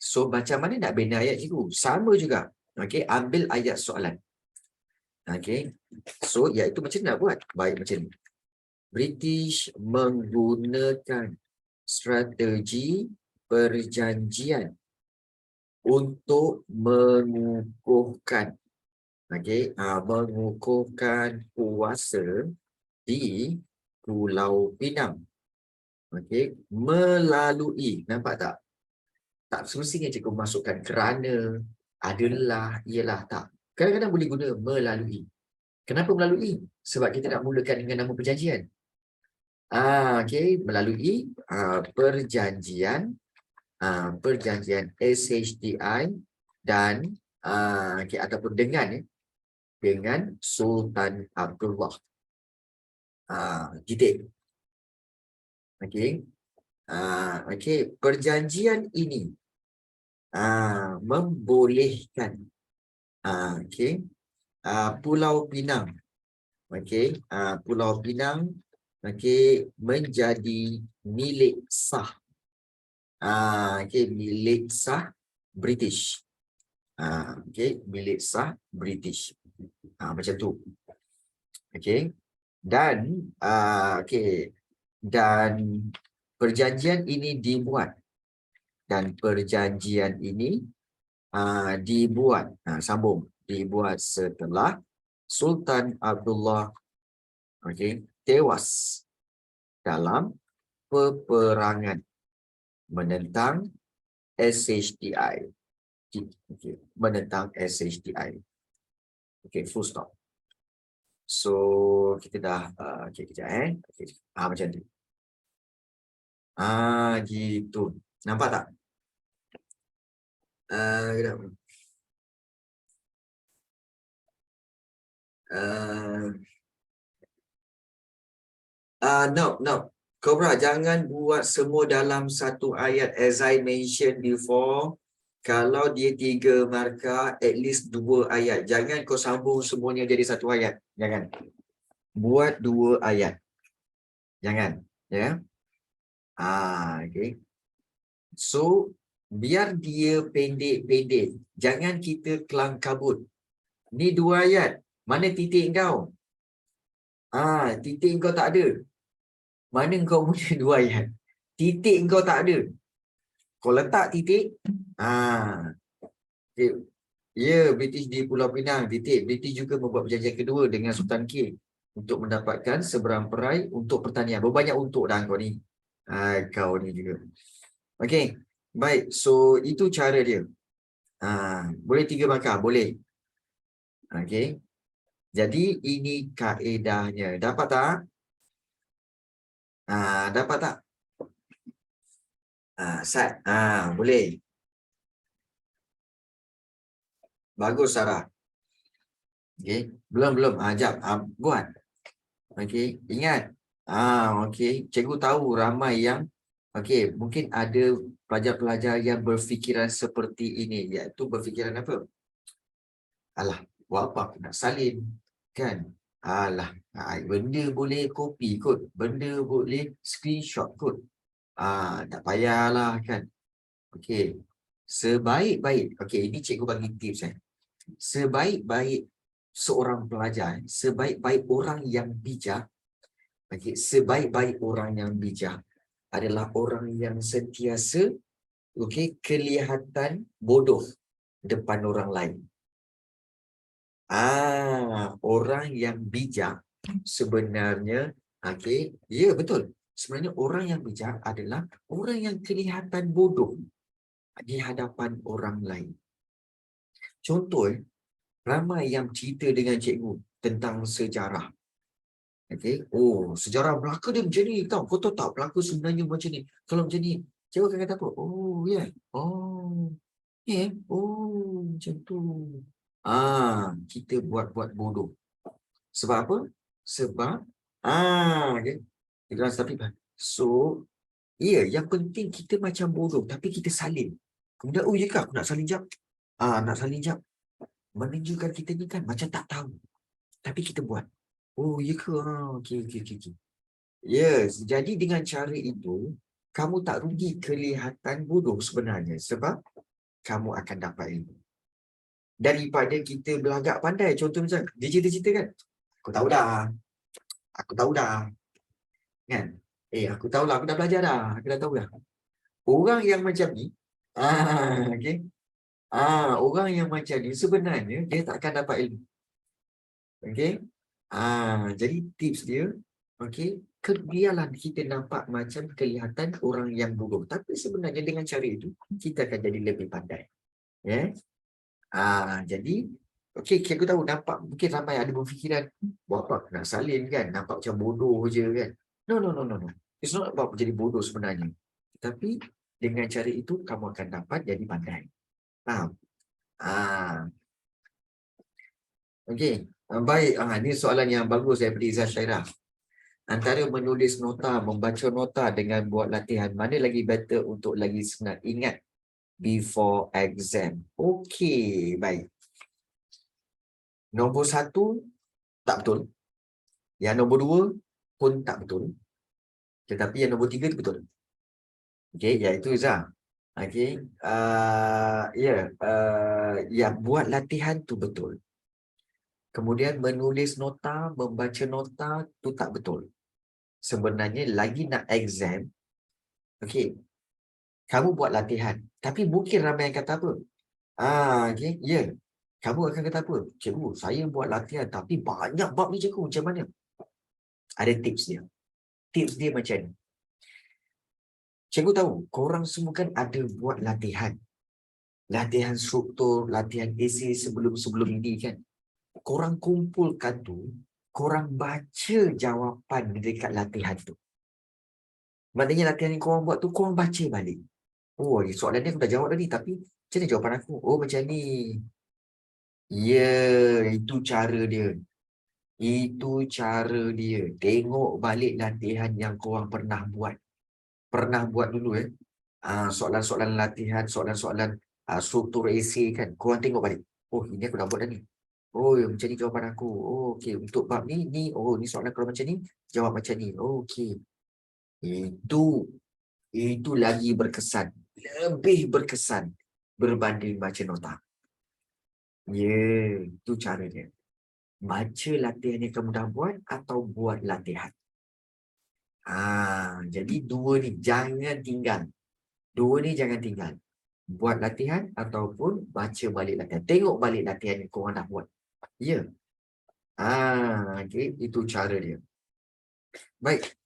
So, macam mana nak bina ayat cikgu? Sama juga. Okey, ambil ayat soalan. Okey. So, iaitu macam mana nak buat? Baik, macam ni. British menggunakan strategi perjanjian untuk mengukuhkan mengukuhkan kuasa di Pulau Pinang. Okey, melalui, nampak tak? Tak semestinya cikgu masukkan kerana, adalah, ialah, tak. Kadang-kadang boleh guna melalui. Kenapa melalui? Sebab kita nak mulakan dengan nama perjanjian. Okey, melalui perjanjian SHTI dan ataupun dengan Sultan Abdullah. Titik. Okey. Okey, perjanjian ini membolehkan Pulau Pinang, Pulau Pinang menjadi milik sah, milik sah British, milik sah British, macam tu, dan dan perjanjian ini dibuat, dibuat setelah Sultan Abdullah tewas dalam peperangan menentang SHTI. Menentang SHTI. Full stop. So, kita dah kejap macam tu. Gitu. Nampak tak? Kejap. No. Cobra, jangan buat semua dalam satu ayat. As I mentioned before, kalau dia 3 markah, at least 2 ayat. Jangan kau sambung semuanya jadi satu ayat. Jangan. Buat 2 ayat. Jangan. Ya. Okay. So, biar dia pendek-pendek. Jangan kita kelang kabut. Ni 2 ayat. Mana titik kau? Titik kau tak ada. Mana kau punya 2 ayat? Titik kau tak ada. Kau letak titik. Ya, British di Pulau Pinang, titik. British juga membuat perjanjian kedua dengan Sultan K untuk mendapatkan seberang perai untuk pertanian. Berbanyak untuk dah kau ni. Kau ni juga. Okey. Baik. So, itu cara dia. Boleh 3 markah? Boleh. Okey. Jadi, ini kaedahnya. Dapat tak? Dapat tak? Sat. Boleh. Bagus, Sarah. Okey. Belum. Jap. Buat. Okey. Ingat. Okey. Cikgu tahu ramai yang mungkin ada pelajar-pelajar yang berfikiran seperti ini. Iaitu berfikiran apa? Alah, buat apa aku nak salin? Kan? Alah, benda boleh copy kot. Benda boleh screenshot kot. Tak payahlah kan. Okey. Sebaik-baik. Okey, ini cikgu bagi tips. Sebaik-baik seorang pelajar, sebaik-baik orang yang bijak, sebaik-baik orang yang bijak adalah orang yang sentiasa okey, kelihatan bodoh depan orang lain. Orang yang bijak sebenarnya, okey, ya betul. Sebenarnya orang yang bijak adalah orang yang kelihatan bodoh di hadapan orang lain. Contoh, ramai yang cerita dengan cikgu tentang sejarah. Okey, oh, sejarah Melaka dia macam ni tau. Kau tahu tak Melaka sebenarnya macam ni. Kalau macam ni, cikgu akan kata apa? Oh, ya. Yeah. Oh, ya. Yeah. Oh, macam tu. Kita buat-buat bodoh. Sebab apa? Sebab okay. Tapi so, ya, yang penting kita macam bodoh tapi kita salin. Kemudian, oh ya ke aku nak salin jap? Nak salin jap. Menunjukkan kita ni kan macam tak tahu. Tapi kita buat. Oh ya ke? Okey. Yes, jadi dengan cara itu kamu tak rugi kelihatan bodoh sebenarnya sebab kamu akan dapat ilmu. Daripada kita belagak pandai, contoh macam dia cerita-cerita kan. Aku tahu dah. Kan? Aku tahu lah, aku dah belajar dah. Aku dah tahu dah. Orang yang macam ni, okey. Orang yang macam ni sebenarnya dia tak akan dapat ilmu. Okey? Jadi tips dia, okey, biarlah kita nampak macam kelihatan orang yang bodoh. Tapi sebenarnya dengan cara itu, kita akan jadi lebih pandai. Ya? Jadi, okey, aku tahu nampak, mungkin ramai ada berfikiran, buat apa nak salin kan, nampak macam bodoh je kan. No. It's not about jadi bodoh sebenarnya. Tapi, dengan cara itu, kamu akan dapat jadi pandai. Faham? Okey, baik. Ini soalan yang bagus daripada Izzah Syairah. Antara menulis nota, membaca nota dengan buat latihan, mana lagi better untuk lagi senang ingat before exam? Okey, baik. Nombor 1, tak betul. Yang nombor 2 pun tak betul. Tetapi yang nombor 3 itu betul. Okey, iaitu Izzah. Okey, yang buat latihan tu betul. Kemudian menulis nota, membaca nota tu tak betul. Sebenarnya lagi nak exam, okey, kamu buat latihan. Tapi mungkin ramai yang kata apa? Okey, ya. Kamu akan kata apa? Cikgu, saya buat latihan tapi banyak bab ni cikgu, macam mana? Ada tips dia. Tips dia macam ni. Cikgu tahu, korang semua kan ada buat latihan. Latihan struktur, latihan esei sebelum-sebelum ini kan. Korang kumpulkan tu, korang baca jawapan dekat latihan tu. Maknanya latihan yang korang buat tu, korang baca balik. Oh, soalan ni aku dah jawab tadi, tapi macam mana jawapan aku? Oh, macam ni. Ya, itu cara dia. Itu cara dia. Tengok balik latihan yang korang pernah buat. Pernah buat dulu soalan-soalan latihan, soalan-soalan struktur esei kan. Korang tengok balik. Oh, ini aku dah buat dah ni. Oh, macam ni jawapan aku. Oh, okey. Untuk bab ni. Oh, ni soalan kalau macam ni, jawab macam ni. Oh, okey. Itu lagi berkesan. Lebih berkesan berbanding baca nota. Ya, itu cara dia. Baca latihan yang kamu dah buat atau buat latihan. Jadi dua ni jangan tinggal. Buat latihan ataupun baca balik latihan. Tengok balik latihan yang korang dah buat. Ya. Okay. Itu cara dia. Baik.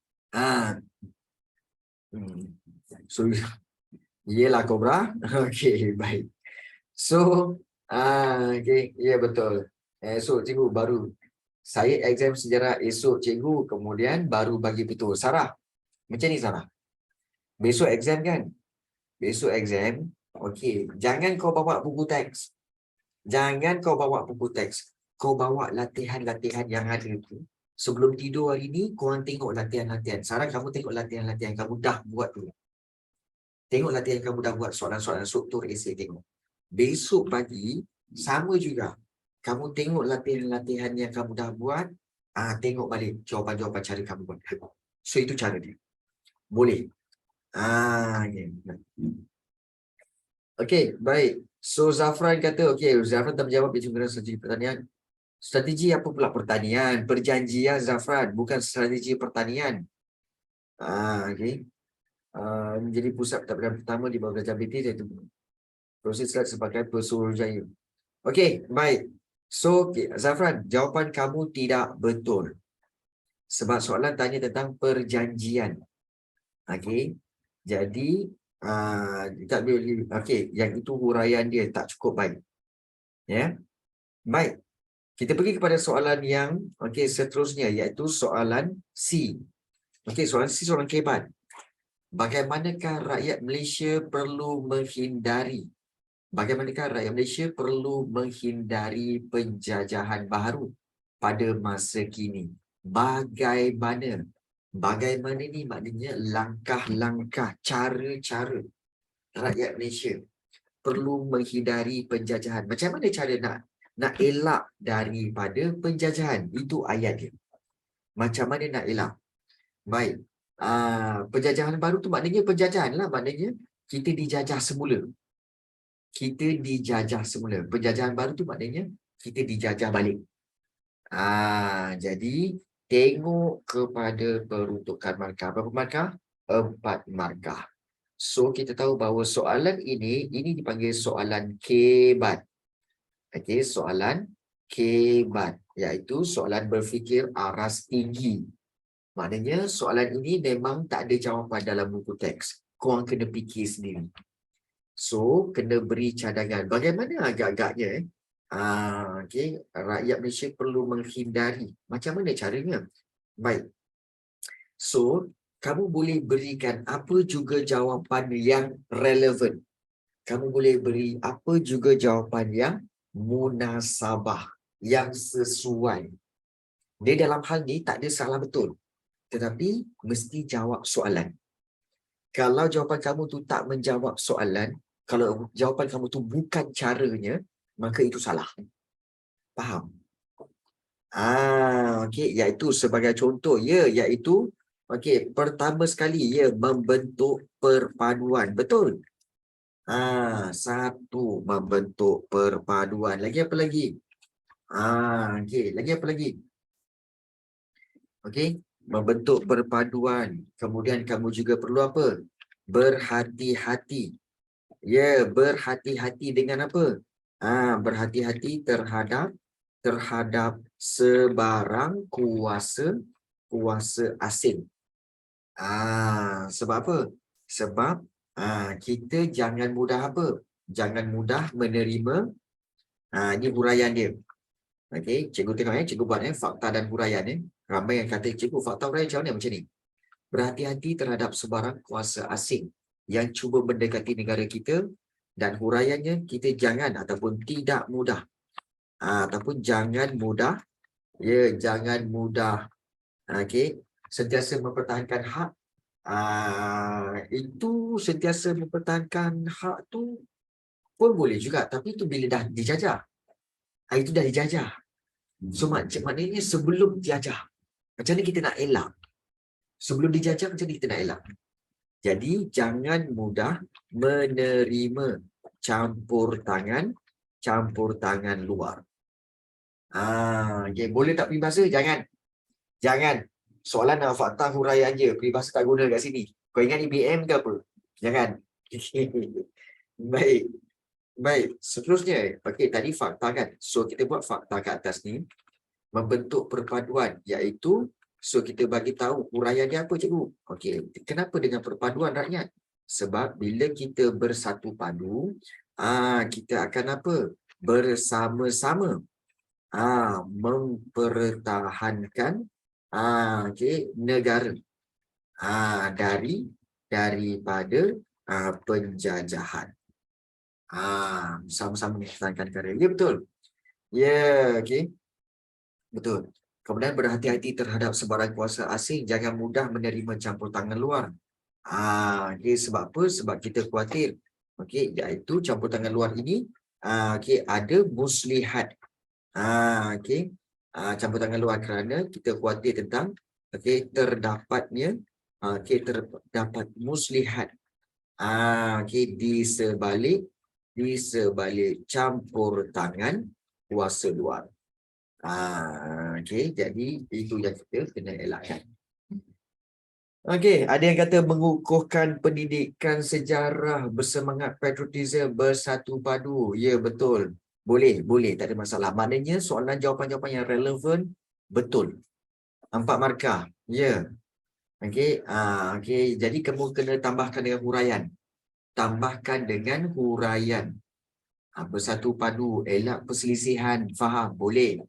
So, yelah Cobra. Okay, baik. So, okay. Ya, betul. Esok cikgu baru. Saya exam sejarah esok cikgu. Kemudian baru bagi betul. Sarah. Macam ni Sarah. Besok exam kan? Besok exam. Okey. Jangan kau bawa buku teks. Kau bawa latihan-latihan yang ada tu. Sebelum tidur hari ni, korang tengok latihan-latihan. Sarah, kamu tengok latihan-latihan kamu dah buat dulu. Tengok latihan kamu dah buat soalan-soalan struktur esei tengok. Besok pagi, sama juga. Kamu tengok latihan-latihan yang kamu dah buat, tengok balik jawapan-jawapan cara kamu buat. So, itu cara dia. Boleh. Okey, baik. So, Zafran kata, Zafran tak menjawab dia cuma strategi pertanian. Strategi apa pula pertanian? Perjanjian, Zafran. Bukan strategi pertanian. Okey. menjadi pusat pentadbiran pertama di bawah kerajaan British, iaitu proses sebagai Pesuruhjaya. Okey, baik. So, Zafran, jawapan kamu tidak betul. Sebab soalan tanya tentang perjanjian. Okey. Jadi, tak boleh. Okey, yang itu huraian dia tak cukup baik. Ya. Baik. Kita pergi kepada soalan yang seterusnya, iaitu soalan C. Okey, soalan C, soalan kebat. Bagaimanakah rakyat Malaysia perlu menghindari penjajahan baharu pada masa kini? Bagaimana ni maknanya langkah-langkah, cara-cara rakyat Malaysia perlu menghindari penjajahan. Macam mana cara nak elak daripada penjajahan? Itu ayat dia. Macam mana nak elak? Baik. Penjajahan baru tu maknanya penjajahan lah. Maknanya kita dijajah semula. Penjajahan baru tu maknanya kita dijajah balik. Jadi tengok kepada peruntukan markah. Berapa markah? 4 markah. So kita tahu bahawa soalan ini dipanggil soalan kebat. Okey, soalan kebat, iaitu soalan berfikir aras tinggi. Maknanya soalan ini memang tak ada jawapan dalam buku teks. Korang kena fikir sendiri. So, kena beri cadangan. Bagaimana agak-agaknya okey, rakyat Malaysia perlu menghindari. Macam mana caranya? Baik. So, kamu boleh berikan apa juga jawapan yang relevan. Kamu boleh beri apa juga jawapan yang munasabah, yang sesuai. Dia dalam hal ni tak ada salah betul. Tetapi mesti jawab soalan. Kalau jawapan kamu tu tak menjawab soalan, kalau jawapan kamu tu bukan caranya, maka itu salah. Faham? Okey, iaitu sebagai contoh, iaitu pertama sekali membentuk perpaduan. Betul? Satu, membentuk perpaduan. Lagi apa lagi? Lagi apa lagi? Okey, membentuk perpaduan. Kemudian kamu juga perlu apa? Berhati-hati. Berhati-hati dengan apa? Berhati-hati terhadap sebarang kuasa asing. Sebab apa? Sebab kita jangan mudah apa? Jangan mudah menerima. Ini huraian dia. Okey, cikgu tengok cikgu buat fakta dan huraian Ramai yang kata, cikgu fakta huraian macam mana macam ni? Berhati-hati terhadap sebarang kuasa asing yang cuba mendekati negara kita, dan huraiannya kita jangan ataupun tidak mudah. Ataupun jangan mudah. Jangan mudah. Okey, sentiasa mempertahankan hak. Itu sentiasa mempertahankan hak tu pun boleh juga, tapi itu bila dah dijajah. Itu dah dijajah. So maknanya sebelum dijajah, macam mana kita nak elak? Sebelum dijajah, macam mana kita nak elak? Jadi jangan mudah menerima campur tangan luar. Okay. Boleh tak peribahasa? Jangan. Soalan nak fakta huraian je. Peribahasa tak guna kat sini. Kau ingat IBM ke apa? Jangan. Baik. Seterusnya. Okey, tadi fakta kan. So kita buat fakta kat atas ni. Membentuk perpaduan. Iaitu, so kita bagi tahu huraian dia apa, cikgu? Okey, kenapa dengan perpaduan rakyat? Sebab bila kita bersatu padu, kita akan apa? Bersama-sama mempertahankan negara daripada penjajahan. Sama-sama mempertahankan negara. Ya, betul. Okey. Betul. Kemudian berhati-hati terhadap sebarang kuasa asing, jangan mudah menerima campur tangan luar. Okay, sebab apa? Sebab kita khawatir. Okey, iaitu campur tangan luar ini ada muslihat. Okey. Campur tangan luar kerana kita khawatir tentang terdapatnya terdapat muslihat. Di sebalik campur tangan kuasa luar. Okey, jadi itu yang kita kena elakkan. Okey, ada yang kata mengukuhkan pendidikan sejarah bersemangat patriotisme bersatu padu. Ya, betul. Boleh, tak ada masalah. Maknanya soalan jawapan-jawapan yang relevan betul. 4 markah. Ya. Okey, okey. Jadi kamu kena tambahkan dengan huraian. Tambahkan dengan huraian. Bersatu padu, elak perselisihan, faham? Boleh.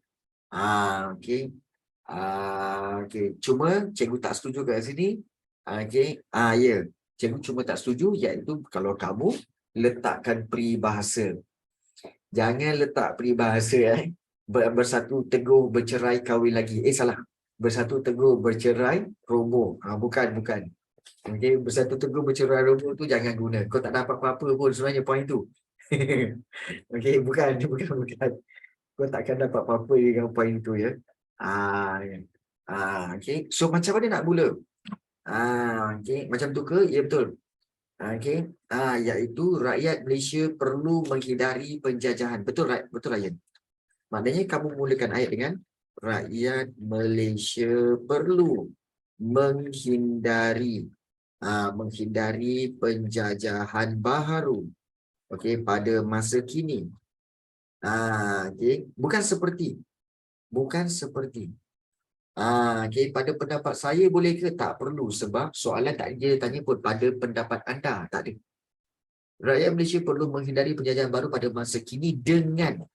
Okey. Okey. Cuma cikgu tak setuju kat sini. Okey. Ya. Cikgu cuma tak setuju iaitu kalau kamu letakkan peribahasa. Jangan letak peribahasa bersatu teguh bercerai kahwin lagi. Salah. Bersatu teguh bercerai roboh. Bukan. Okey, bersatu teguh bercerai roboh tu jangan guna. Kau tak dapat apa-apa pun sebenarnya poin tu. Okey, bukan. Kau takkan dapat apa-apa dengan poin tu ya. Ya. Okey. So macam mana nak mula? Okey, macam tu ke? Ya, betul. Okey. Iaitu rakyat Malaysia perlu menghindari penjajahan. Betul, betul Ryan. Maknanya kamu mulakan ayat dengan rakyat Malaysia perlu menghindari penjajahan baharu. Okey, pada masa kini. Okey, bukan seperti. Okey, pada pendapat saya boleh ke? Tak perlu sebab soalan tak dia tanya pun pada pendapat anda, tak ada. Rakyat Malaysia perlu menghindari penjajahan baru pada masa kini dengan,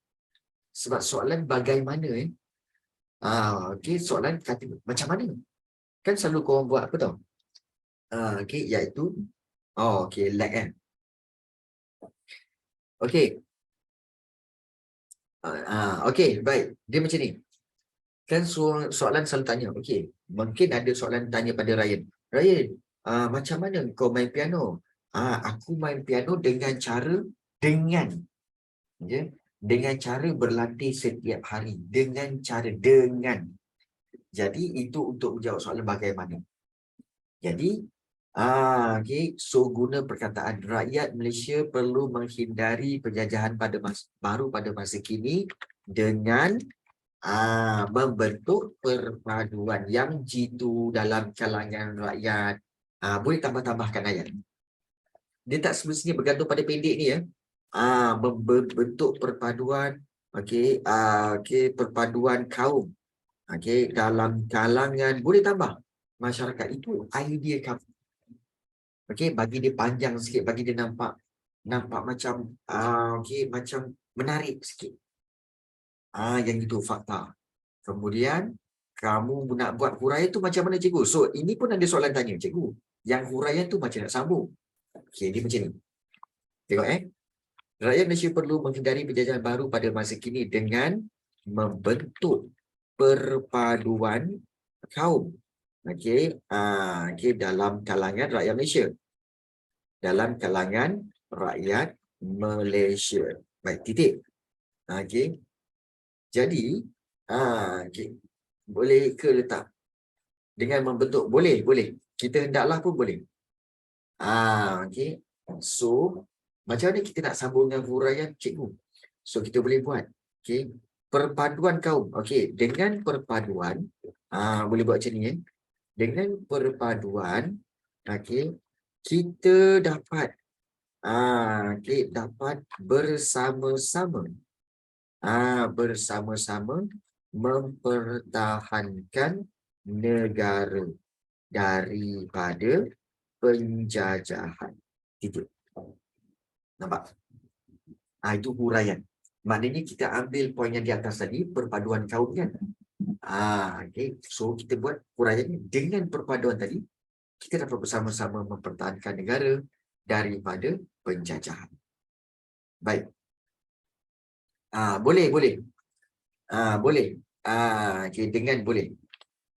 sebab soalan bagaimana okey, soalan kata macam mana? Kan selalu korang buat apa tau? Okey, iaitu okey, like kan. Okey. Okey, baik. Dia macam ni. Kan soalan selalu tanya, okey, mungkin ada soalan tanya pada Ryan. Ryan, macam mana kau main piano? Aku main piano dengan cara ya, dengan cara berlatih setiap hari. Dengan. Jadi itu untuk menjawab soalan bagaimana. Jadi, okey, so guna perkataan rakyat Malaysia perlu menghindari penjajahan baru pada masa kini dengan membentuk perpaduan yang jitu dalam kalangan rakyat. Boleh tambah-tambahkan ayat. Dia tak semestinya bergantung pada pendek ni ya. Membentuk perpaduan, okey, okey, perpaduan kaum. Okey, dalam kalangan boleh tambah masyarakat. Itu idea kamu. Okey, bagi dia panjang sikit, bagi dia nampak macam okey, macam menarik sikit. Yang itu fakta. Kemudian kamu nak buat huraian tu macam mana cikgu? So ini pun ada soalan tanya cikgu. Yang huraian tu macam nak sambung. Okey, dia macam ni. Tengok rakyat Malaysia perlu menghindari penjajahan baru pada masa kini dengan membentuk perpaduan kaum. Okey, okey, dalam kalangan rakyat Malaysia. Dalam kalangan rakyat Malaysia. Baik, titik. Okey. Jadi, okey. Boleh ke letak dengan membentuk? Boleh. Kita hendaklah pun boleh. Okey. So, macam mana kita nak sambung dengan huraian cikgu? So, kita boleh buat. Okey. Perpaduan kaum. Okey. Dengan perpaduan, boleh buat macam ni. Dengan perpaduan, okey, kita dapat dapat bersama-sama mempertahankan negara daripada penjajahan. Titik. Nampak? Itu huraian. Maknanya kita ambil poin yang di atas tadi, perpaduan kaum kan? Okay. So kita buat huraian dengan perpaduan tadi, kita dapat bersama-sama mempertahankan negara daripada penjajahan. Baik. Boleh. Boleh. Okay, dengan boleh.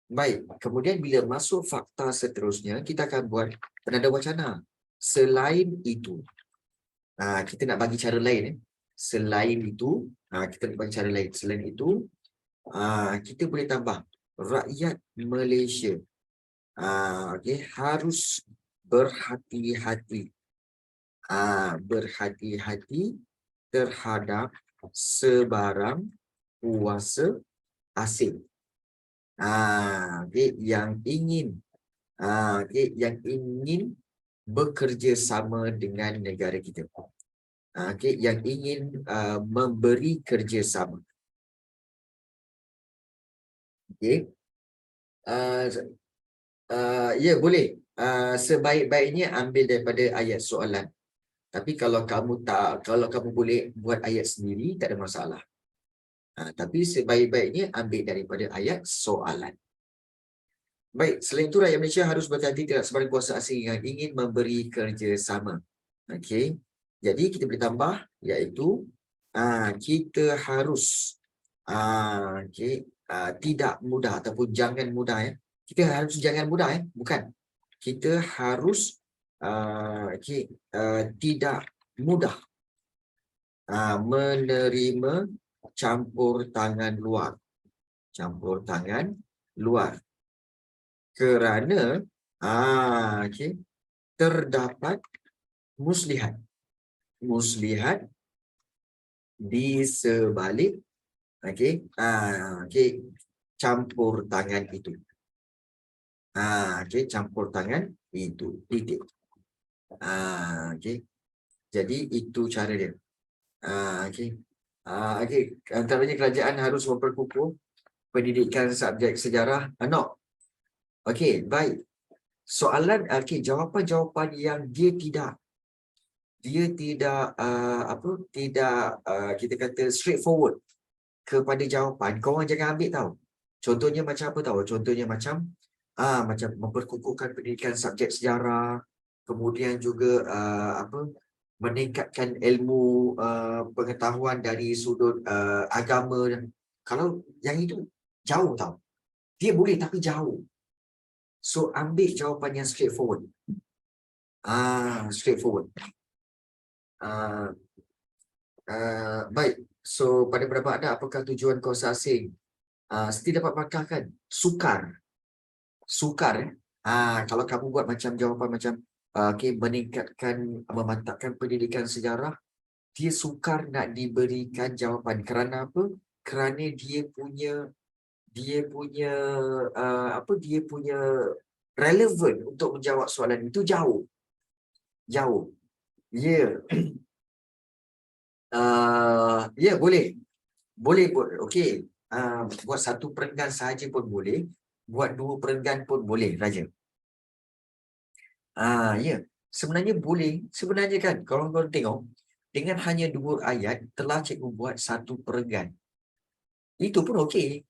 Baik. Kemudian bila masuk fakta seterusnya, kita akan buat penanda wacana. Selain itu, kita nak bagi cara lain. Selain itu, kita nak bagi cara lain. Selain itu, kita boleh tambah rakyat Malaysia okay, harus berhati-hati terhadap sebarang kuasa asing okay, yang ingin Okey, yang ingin bekerja sama dengan negara kita. Okey, yang ingin memberi kerjasama. Okey. Uh, ya boleh. Sebaik-baiknya ambil daripada ayat soalan. Tapi kalau kamu boleh buat ayat sendiri, tak ada masalah. Tapi sebaik-baiknya ambil daripada ayat soalan. Baik, selain itu rakyat Malaysia harus berhati-hati terhadap sebarang kuasa asing yang ingin memberi kerjasama. Okey. Jadi kita boleh tambah iaitu kita harus tidak mudah ataupun jangan mudah ya. Kita harus jangan mudah ya, bukan. Kita harus tidak mudah menerima campur tangan luar. Campur tangan luar. Kerana terdapat muslihat. Muslihat di sebalik campur tangan itu. Campur tangan itu. Titik. Jadi itu cara dia. Antaranya kerajaan harus memperkukuh pendidikan subjek sejarah. No. Okey, baik. Soalan, jawapan-jawapan yang dia tidak kita kata straightforward kepada jawapan, korang jangan ambil tahu. Contohnya macam apa tahu? Contohnya macam memperkukuhkan pendidikan subjek sejarah, kemudian juga meningkatkan ilmu pengetahuan dari sudut agama. Kalau yang itu jauh tahu. Dia boleh tapi jauh. So ambil jawapan yang straightforward. Straightforward. Baik. So pada pendapat anda, apakah tujuan kuasa asing setiap dapat makan sukar? Sukar. Kalau kamu buat macam jawapan macam meningkatkan, memantapkan pendidikan sejarah, dia sukar nak diberikan jawapan. Kerana apa? Kerana dia punya relevan untuk menjawab soalan itu jauh. Ya. Boleh. Boleh pun. Okey. Buat satu perenggan sahaja pun boleh. Buat 2 perenggan pun boleh, Raja. Ya. Sebenarnya boleh. Sebenarnya kan, kalau korang tengok, dengan hanya 2 ayat, telah cikgu buat satu perenggan. Itu pun okey.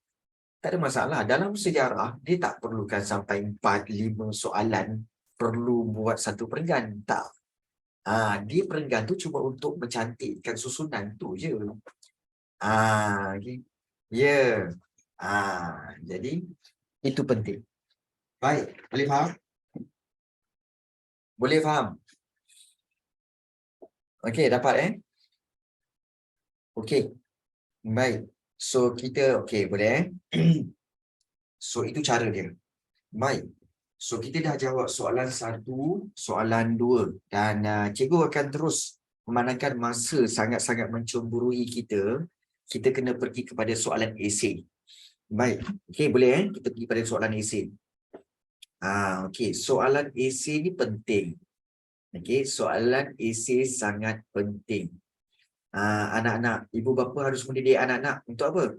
Tak ada masalah. Dalam sejarah, dia tak perlukan sampai 4-5 soalan perlu buat satu perenggan. Tak. Dia perenggan tu cuma untuk mencantikkan susunan tu je. Okay. Ya. Jadi, itu penting. Baik. Boleh faham? Boleh faham? Okey, dapat Okey. Baik. So, kita, okey, boleh So, itu cara dia. Baik. So, kita dah jawab soalan 1, soalan 2. Dan cikgu akan terus memandangkan masa sangat-sangat mencemburui kita. Kita kena pergi kepada soalan esei. Baik. Okey, boleh kita pergi pada soalan esei. Okey, soalan esei ni penting. Okey, soalan esei sangat penting. Anak-anak, ibu bapa harus mendidik anak-anak untuk apa?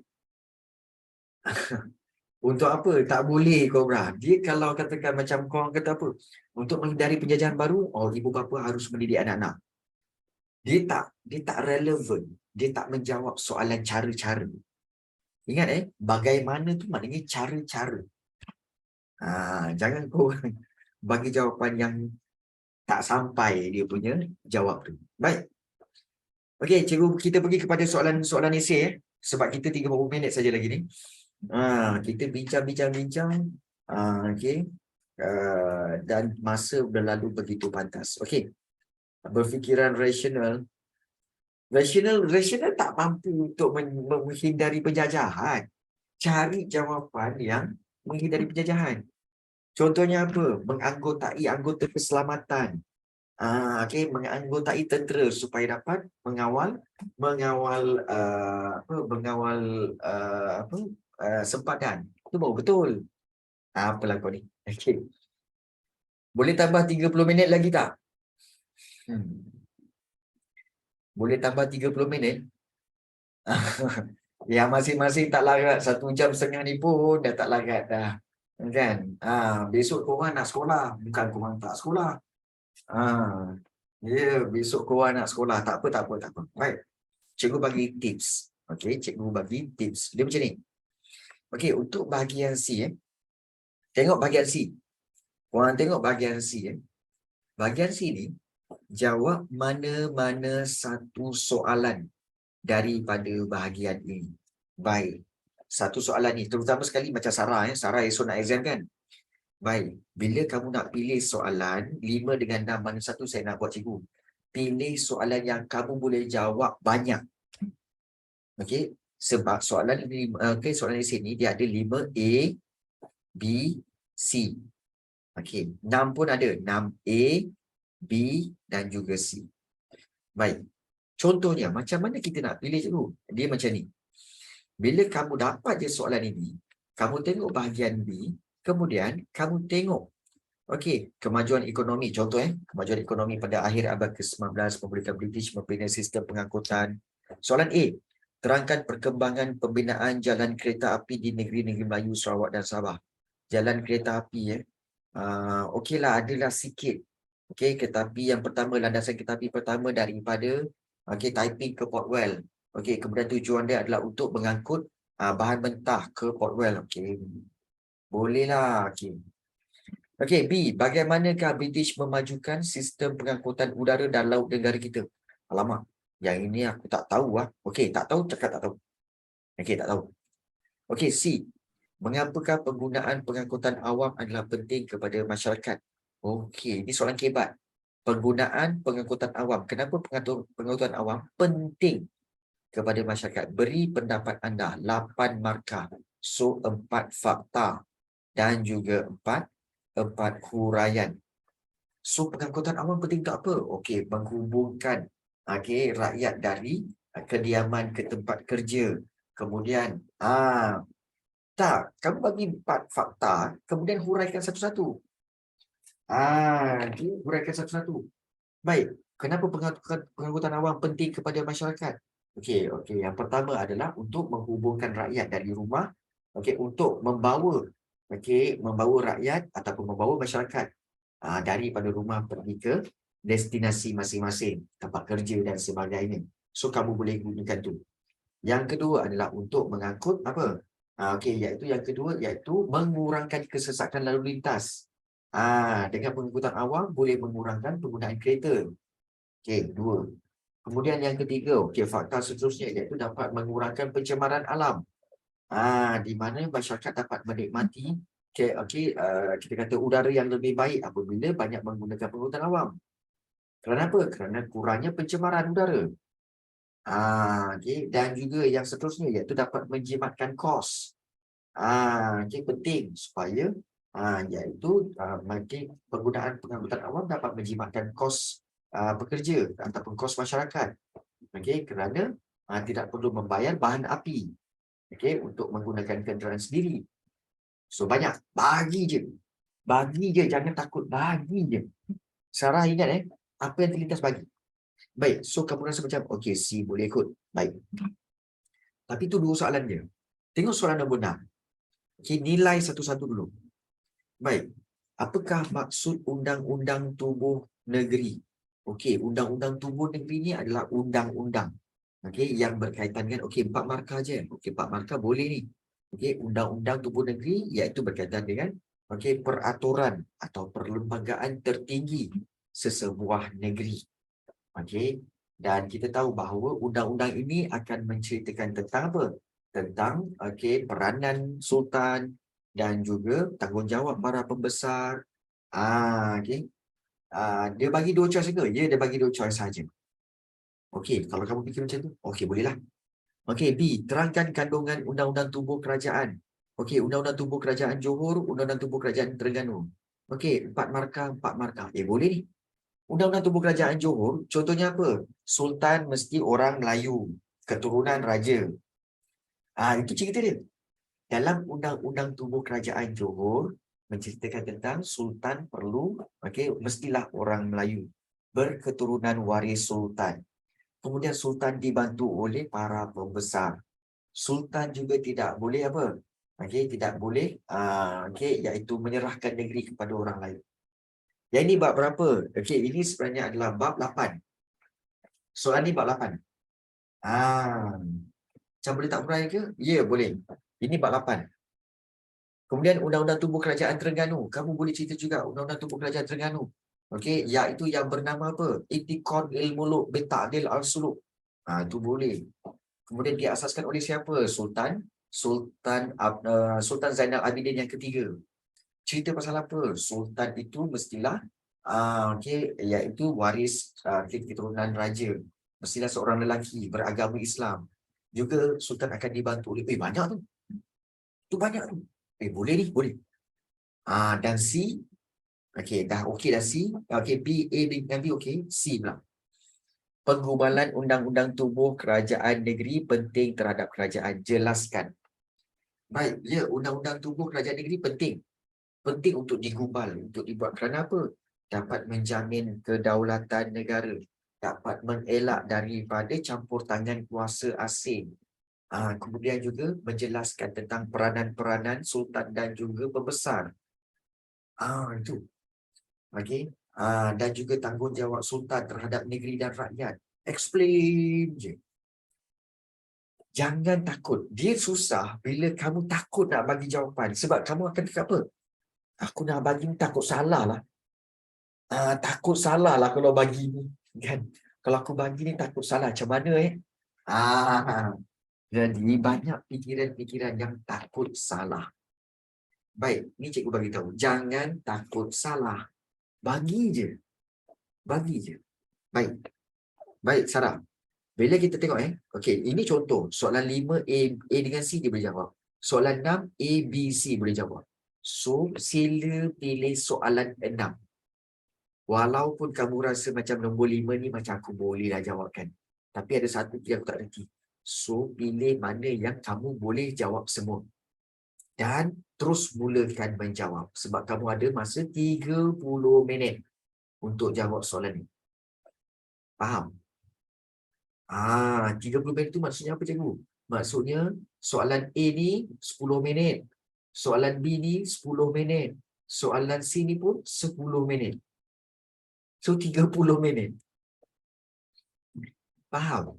Untuk apa? Tak boleh, Kobra. Dia kalau katakan macam korang kata apa? Untuk menghindari penjajahan baru, ibu bapa harus mendidik anak-anak. Dia tak relevan. Dia tak menjawab soalan cara-cara. Ingat bagaimana tu maknanya cara-cara. Jangan korang bagi jawapan yang tak sampai dia punya jawab tu. Baik. Okey, cikgu kita pergi kepada soalan esei sebab kita 30 minit saja lagi ni. Kita bincang-bincang. Okey. Dan masa berlalu begitu pantas. Okey. Berfikiran rasional. Rasional tak mampu untuk menghindari penjajahan. Cari jawapan yang menghindari penjajahan. Contohnya apa? Menganggotai anggota keselamatan. Menganggotai tentera supaya dapat mengawal sempadan. Itu baru betul. Apalah kau ni. Okey. Boleh tambah 30 minit lagi tak? Boleh tambah 30 minit? Yang masing-masing tak larat 1.5 jam ni pun dah tak larat dah. Kan? Besok korang nak sekolah. Bukan korang tak sekolah. Besok korang nak sekolah. Tak apa, tak apa, tak apa. Baik. Cikgu bagi tips. Okey, cikgu bagi tips. Dia macam ni. Okey, untuk bahagian C, tengok bahagian C. Korang tengok bahagian C, Bahagian C ni, jawab mana-mana satu soalan daripada bahagian ini. Baik. Satu soalan ni, terutama sekali macam Sarah. Sarah esok nak exam kan? Baik. Bila kamu nak pilih soalan, 5 dengan 6, mana satu saya nak buat cikgu. Pilih soalan yang kamu boleh jawab banyak. Okey? Sebab soalan ini, soalan di sini, dia ada 5 A, B, C. Okey. 6 pun ada. 6 A, B dan juga C. Baik. Contohnya, macam mana kita nak pilih cikgu? Dia macam ni. Bila kamu dapat je soalan ini, kamu tengok bahagian B, kemudian kamu tengok, okey, kemajuan ekonomi. Contoh, kemajuan ekonomi pada akhir abad ke-19, pemerintahan British membina sistem pengangkutan. Soalan A, terangkan perkembangan pembinaan jalan kereta api di negeri-negeri Melayu, Sarawak dan Sabah. Jalan kereta api, okeylah, adalah sikit. Okey, kereta api yang pertama, landasan kereta api pertama daripada Taiping ke Port Well. Okey, kemudian tujuan dia adalah untuk mengangkut bahan mentah ke Port Well. Okey. Bolehlah. Okey. Okey, B, bagaimanakah British memajukan sistem pengangkutan udara dan laut negara kita? Alamak, yang ini aku tak tahu ah. Okey, tak tahu, cakap tak tahu. Okey, tak tahu. Okey, C, mengapakah penggunaan pengangkutan awam adalah penting kepada masyarakat? Okey, ini soalan kebat. Penggunaan pengangkutan awam. Kenapa pengangkutan awam penting kepada masyarakat? Beri pendapat anda. 8 markah. So, 4 fakta. Dan juga 4 huraian. So, pengangkutan awam penting tak apa? Okey, menghubungkan rakyat dari kediaman ke tempat kerja. Kemudian, tak, kamu bagi 4 fakta, kemudian huraikan satu-satu. Huraikan satu-satu. Baik, kenapa pengangkutan awam penting kepada masyarakat? Okey, yang pertama adalah untuk menghubungkan rakyat dari rumah, untuk membawa rakyat ataupun membawa masyarakat daripada rumah pergi ke destinasi masing-masing, tempat kerja dan sebagainya. So, kamu boleh gunakan tu. Yang kedua adalah untuk mengangkut apa? Iaitu mengurangkan kesesakan lalu lintas. Dengan pengangkutan awam boleh mengurangkan penggunaan kereta. Okey, 2. Kemudian yang ketiga, fakta seterusnya iaitu dapat mengurangkan pencemaran alam. Di mana masyarakat dapat menikmati kita kata udara yang lebih baik apabila banyak menggunakan pengangkutan awam. Kenapa? Kerana kurangnya pencemaran udara. Dan juga yang seterusnya iaitu dapat menjimatkan kos. Penting supaya iaitu penggunaan pengangkutan awam dapat menjimatkan kos pekerja ataupun kos masyarakat. Kerana tidak perlu membayar bahan api untuk menggunakan kenderaan sendiri. So, banyak. Bagi je. Jangan takut. Bagi je. Sarah ingat apa yang terlintas bagi. Baik. So, kamu rasa macam, okey, C boleh ikut. Baik. Tapi tu 2 soalan je. Tengok soalan nombor 6. Nilai satu-satu dulu. Baik. Apakah maksud Undang-Undang Tubuh Negeri? Undang-Undang Tubuh Negeri ni adalah undang-undang. Yang berkaitan dengan 4 markah je. 4 markah boleh ni. Undang-Undang Tubuh Negeri iaitu berkaitan dengan peraturan atau perlembagaan tertinggi sesebuah negeri. Dan kita tahu bahawa undang-undang ini akan menceritakan tentang apa? Tentang peranan sultan dan juga tanggungjawab para pembesar. Dia bagi 2 choice ke? Ya, dia bagi 2 choice saja. Kalau kamu fikir macam tu, bolehlah. B, terangkan kandungan Undang-Undang Tubuh Kerajaan. Undang-Undang Tubuh Kerajaan Johor, Undang-Undang Tubuh Kerajaan Terengganu. 4 markah, 4 markah. Boleh ni. Undang-Undang Tubuh Kerajaan Johor, contohnya apa? Sultan mesti orang Melayu, keturunan raja. Itu cerita dia. Dalam Undang-Undang Tubuh Kerajaan Johor, menceritakan tentang sultan perlu, okey, mestilah orang Melayu berketurunan waris sultan. Kemudian sultan dibantu oleh para pembesar. Sultan juga tidak boleh apa? Okey, tidak boleh okey, iaitu menyerahkan negeri kepada orang lain. Yang ini bab berapa? Okey, ini sebenarnya adalah bab 8. Soalan ni bab 8. Macam boleh tak huraikan ke? Ya, boleh. Ini bab 8. Kemudian Undang-Undang Tubuh Kerajaan Terengganu. Kamu boleh cerita juga Undang-Undang Tubuh Kerajaan Terengganu. Okey, iaitu yang bernama apa? Itikad Ilmuluk Bita'dil Al-Suluk. Itu boleh. Kemudian diasaskan oleh siapa? Sultan Zainal Abidin yang ketiga. Cerita pasal apa? Sultan itu mestilah okey, iaitu waris keturunan raja. Mestilah seorang lelaki beragama Islam. Juga sultan akan dibantu oleh banyak tu. Tu banyak tu. Boleh ni, boleh. Dan C, okey, dah okey dah C. Okey, B, A dan B okey, C pula. Penggubalan undang-undang tubuh kerajaan negeri penting terhadap kerajaan. Jelaskan. Baik, ya, undang-undang tubuh kerajaan negeri penting. Penting untuk digubal, untuk dibuat kerana apa? Dapat menjamin kedaulatan negara, dapat mengelak daripada campur tangan kuasa asing. Kemudian juga menjelaskan tentang peranan-peranan sultan dan juga pembesar. Itu. Okey. Dan juga tanggungjawab sultan terhadap negeri dan rakyat. Explain je. Jangan takut. Dia susah bila kamu takut nak bagi jawapan. Sebab kamu akan cakap apa? Aku nak bagi ni takut salah lah. Takut salah lah kalau bagi ni. Kan? Kalau aku bagi ni takut salah. Macam mana Jadi banyak fikiran-fikiran yang takut salah. Baik, ni cikgu bagi tahu. Jangan takut salah. Bagi je. Bagi je. Baik. Baik, Sarah. Bila kita tengok okey, ini contoh. Soalan 5 A dengan C dia boleh jawab. Soalan 6 A, B, C boleh jawab. So, sila pilih soalan 6. Walaupun kamu rasa macam nombor 5 ni macam aku bolehlah jawabkan. Tapi ada satu yang aku tak reti. So, pilih mana yang kamu boleh jawab semua. Dan terus mulakan menjawab. Sebab kamu ada masa 30 minit untuk jawab soalan ni. Faham? 30 minit tu maksudnya apa, cikgu? Maksudnya soalan A ni 10 minit. Soalan B ni 10 minit. Soalan C ni pun 10 minit. So 30 minit. Faham?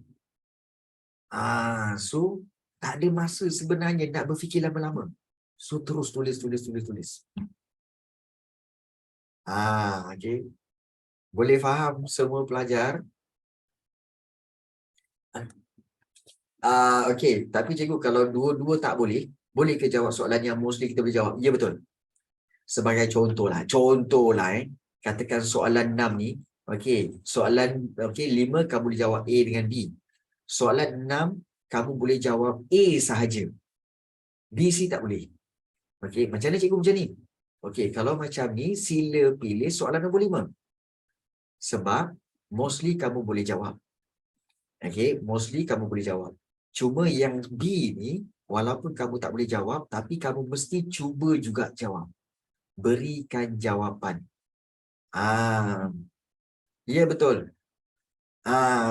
So tak ada masa sebenarnya nak berfikir lama-lama. So terus tulis. Okey. Boleh faham semua pelajar? Okey, tapi cikgu kalau dua-dua tak boleh, boleh ke jawab soalan yang mostly kita boleh jawab? Ya, betul. Sebagai contohlah katakan soalan 6 ni, okey, soalan 5 kamu boleh jawab A dengan B. Soalan 6 kamu boleh jawab A sahaja. B, C tak boleh. Okey, macam mana cikgu macam ni? Okey, kalau macam ni sila pilih soalan nombor 5. Sebab mostly kamu boleh jawab. Okey, mostly kamu boleh jawab. Cuma yang B ni, walaupun kamu tak boleh jawab, tapi kamu mesti cuba juga jawab. Berikan jawapan. Ya, betul.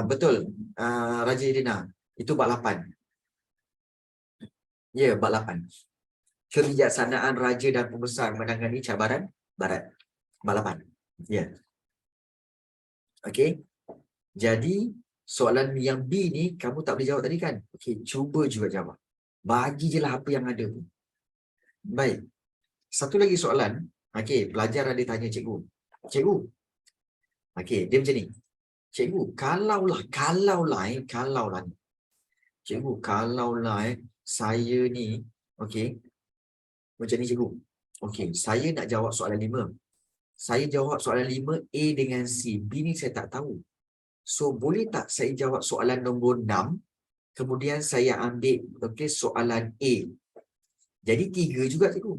Betul. Raja Irina. Itu bab 8. Ya, bab 8. Kebijaksanaan raja dan pembesar menangani cabaran barat. Bab 8. Ya. Okey. Jadi, soalan yang B ni, kamu tak boleh jawab tadi kan? Okey, cuba juga jawab. Bagi je lah apa yang ada pun. Baik. Satu lagi soalan. Okey, pelajar ada tanya cikgu. Cikgu. Okey, dia macam ni. Cikgu, kalaulah ni. Cikgu, kalaulah saya ni, okey. Macam ni cikgu. Okey, saya nak jawab soalan 5. Saya jawab soalan 5 A dengan C. B ni saya tak tahu. So, boleh tak saya jawab soalan nombor 6, kemudian saya ambil soalan A. Jadi 3 juga cikgu.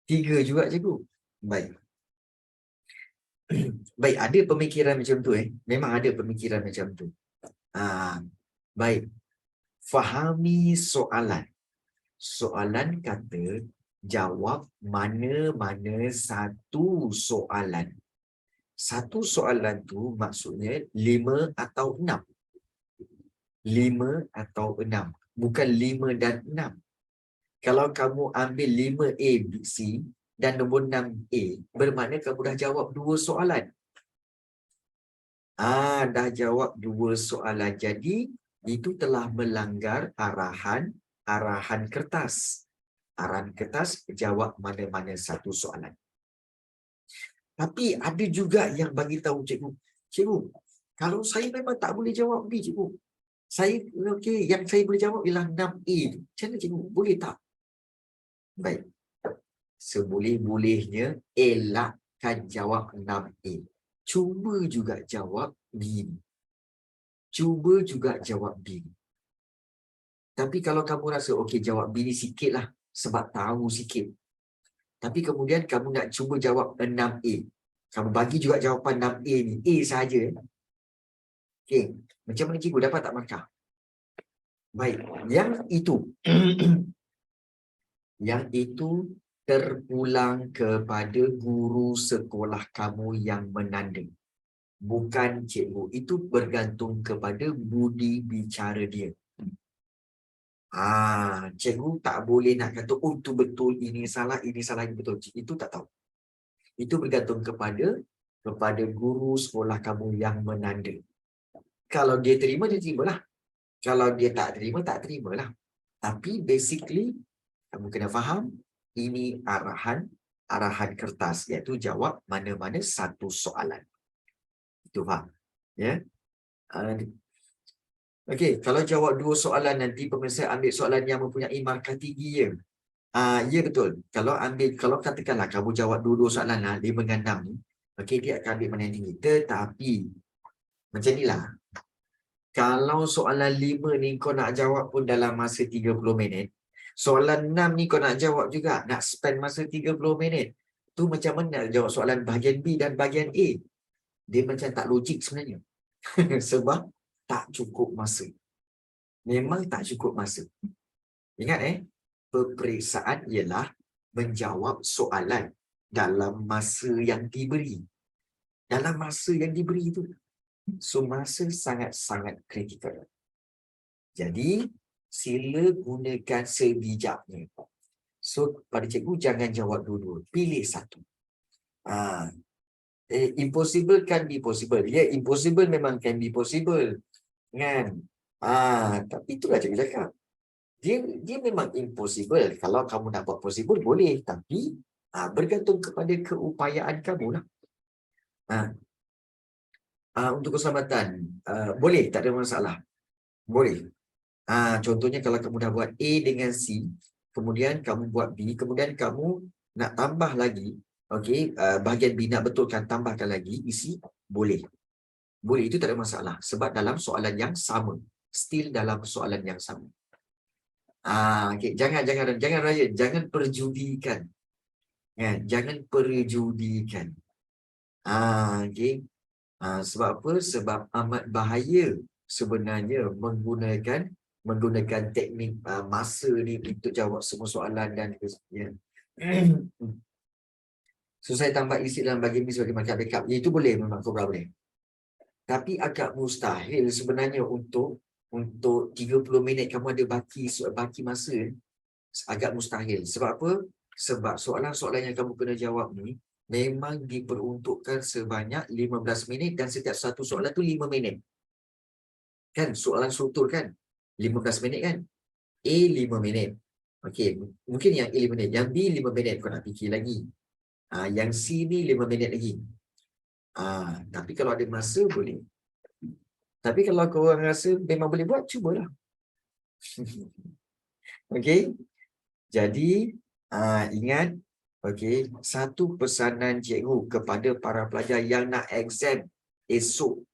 3 juga cikgu. Baik. Baik, ada pemikiran macam tu Memang ada pemikiran macam tu. Baik. Fahami soalan. Soalan kata jawab mana-mana satu soalan. Satu soalan tu maksudnya 5 atau 6. 5 atau 6. Bukan 5 dan 6. Kalau kamu ambil 5A, B, C dan nombor 6A, bermakna kamu dah jawab 2 soalan. Dah jawab 2 soalan. Jadi, itu telah melanggar arahan kertas. Arahan kertas jawab mana-mana satu soalan. Tapi ada juga yang bagi tahu cikgu, cikgu, kalau saya memang tak boleh jawab B, cikgu. Saya okey, yang saya boleh jawab ialah 6A. Macam mana cikgu? Boleh tak? Baik. Seboleh-bolehnya elakkan jawab 6A. Cuba juga jawab B. Cuba juga jawab B. Tapi kalau kamu rasa okey jawab B ni sikitlah sebab tahu sikit. Tapi kemudian kamu nak cuba jawab 6A. Kamu bagi juga jawapan 6A ni. A sahaja. Okey. Macam mana cikgu dapat tak markah? Baik. Yang itu. Yang itu terpulang kepada guru sekolah kamu yang menanda. Bukan cikgu. Itu bergantung kepada budi bicara dia. Cikgu tak boleh nak kata, oh itu betul, ini salah, ini betul. Itu tak tahu. Itu bergantung kepada guru sekolah kamu yang menanda. Kalau dia terima, dia terimalah. Kalau dia tak terima, tak terimalah. Tapi basically, kamu kena faham, ini arahan kertas, iaitu jawab mana-mana satu soalan. Itu faham? Ya? Okey, kalau jawab 2 soalan nanti pemirsa ambil soalan yang mempunyai markah tinggi ya. Ya betul. Kalau katakanlah kamu jawab 2 soalan lah, 5 dengan 6 ni, okey dia akan ambil mana yang tinggi. Tetapi macam inilah. Kalau soalan 5 ni kau nak jawab pun dalam masa 30 minit, soalan 6 ni kau nak jawab juga, nak spend masa 30 minit. Tu macam mana nak jawab soalan bahagian B dan bahagian A? Dia macam tak logik sebenarnya. Sebab tak cukup masa. Memang tak cukup masa. Ingat peperiksaan ialah menjawab soalan dalam masa yang diberi. Dalam masa yang diberi itu. So, masa sangat-sangat kritikal. Jadi, sila gunakan sebijaknya. So, pada cikgu jangan jawab dua-dua. Pilih satu. Impossible can be possible. Ya, impossible memang can be possible. Kan? Tapi itulah cikgu cakap. Dia memang impossible. Kalau kamu nak buat possible, boleh. Tapi, bergantung kepada keupayaan kamu lah. Untuk keselamatan, boleh, tak ada masalah. Boleh. Contohnya kalau kamu dah buat A dengan C, kemudian kamu buat B, kemudian kamu nak tambah lagi, okey, bahagian B nak betulkan, tambahkan lagi isi, boleh. Boleh, itu tak ada masalah. Sebab dalam soalan yang sama. Still dalam soalan yang sama. Okay. Jangan raya, jangan perjudikan. Jangan perjudikan. Okay. Sebab apa? Sebab amat bahaya sebenarnya menggunakan teknik masa ni untuk jawab semua soalan dan sebagainya. So saya tambah isi dalam bahagian ni sebagai markah backup. Itu boleh, memang Cobra boleh. Tapi agak mustahil sebenarnya untuk 30 minit kamu ada baki masa. Agak mustahil. Sebab apa? Sebab soalan-soalan yang kamu kena jawab ni memang diperuntukkan sebanyak 15 minit dan setiap satu soalan tu 5 minit. Kan soalan struktur kan? 15 minit kan? A 5 minit. Okey, mungkin yang A 5 minit, yang B 5 minit kau nak fikir lagi. Yang C ni 5 minit lagi. Tapi kalau ada masa boleh. Tapi kalau kau orang rasa memang boleh buat, cubalah. Okey. Jadi ingat, okey, satu pesanan cikgu kepada para pelajar yang nak exam esok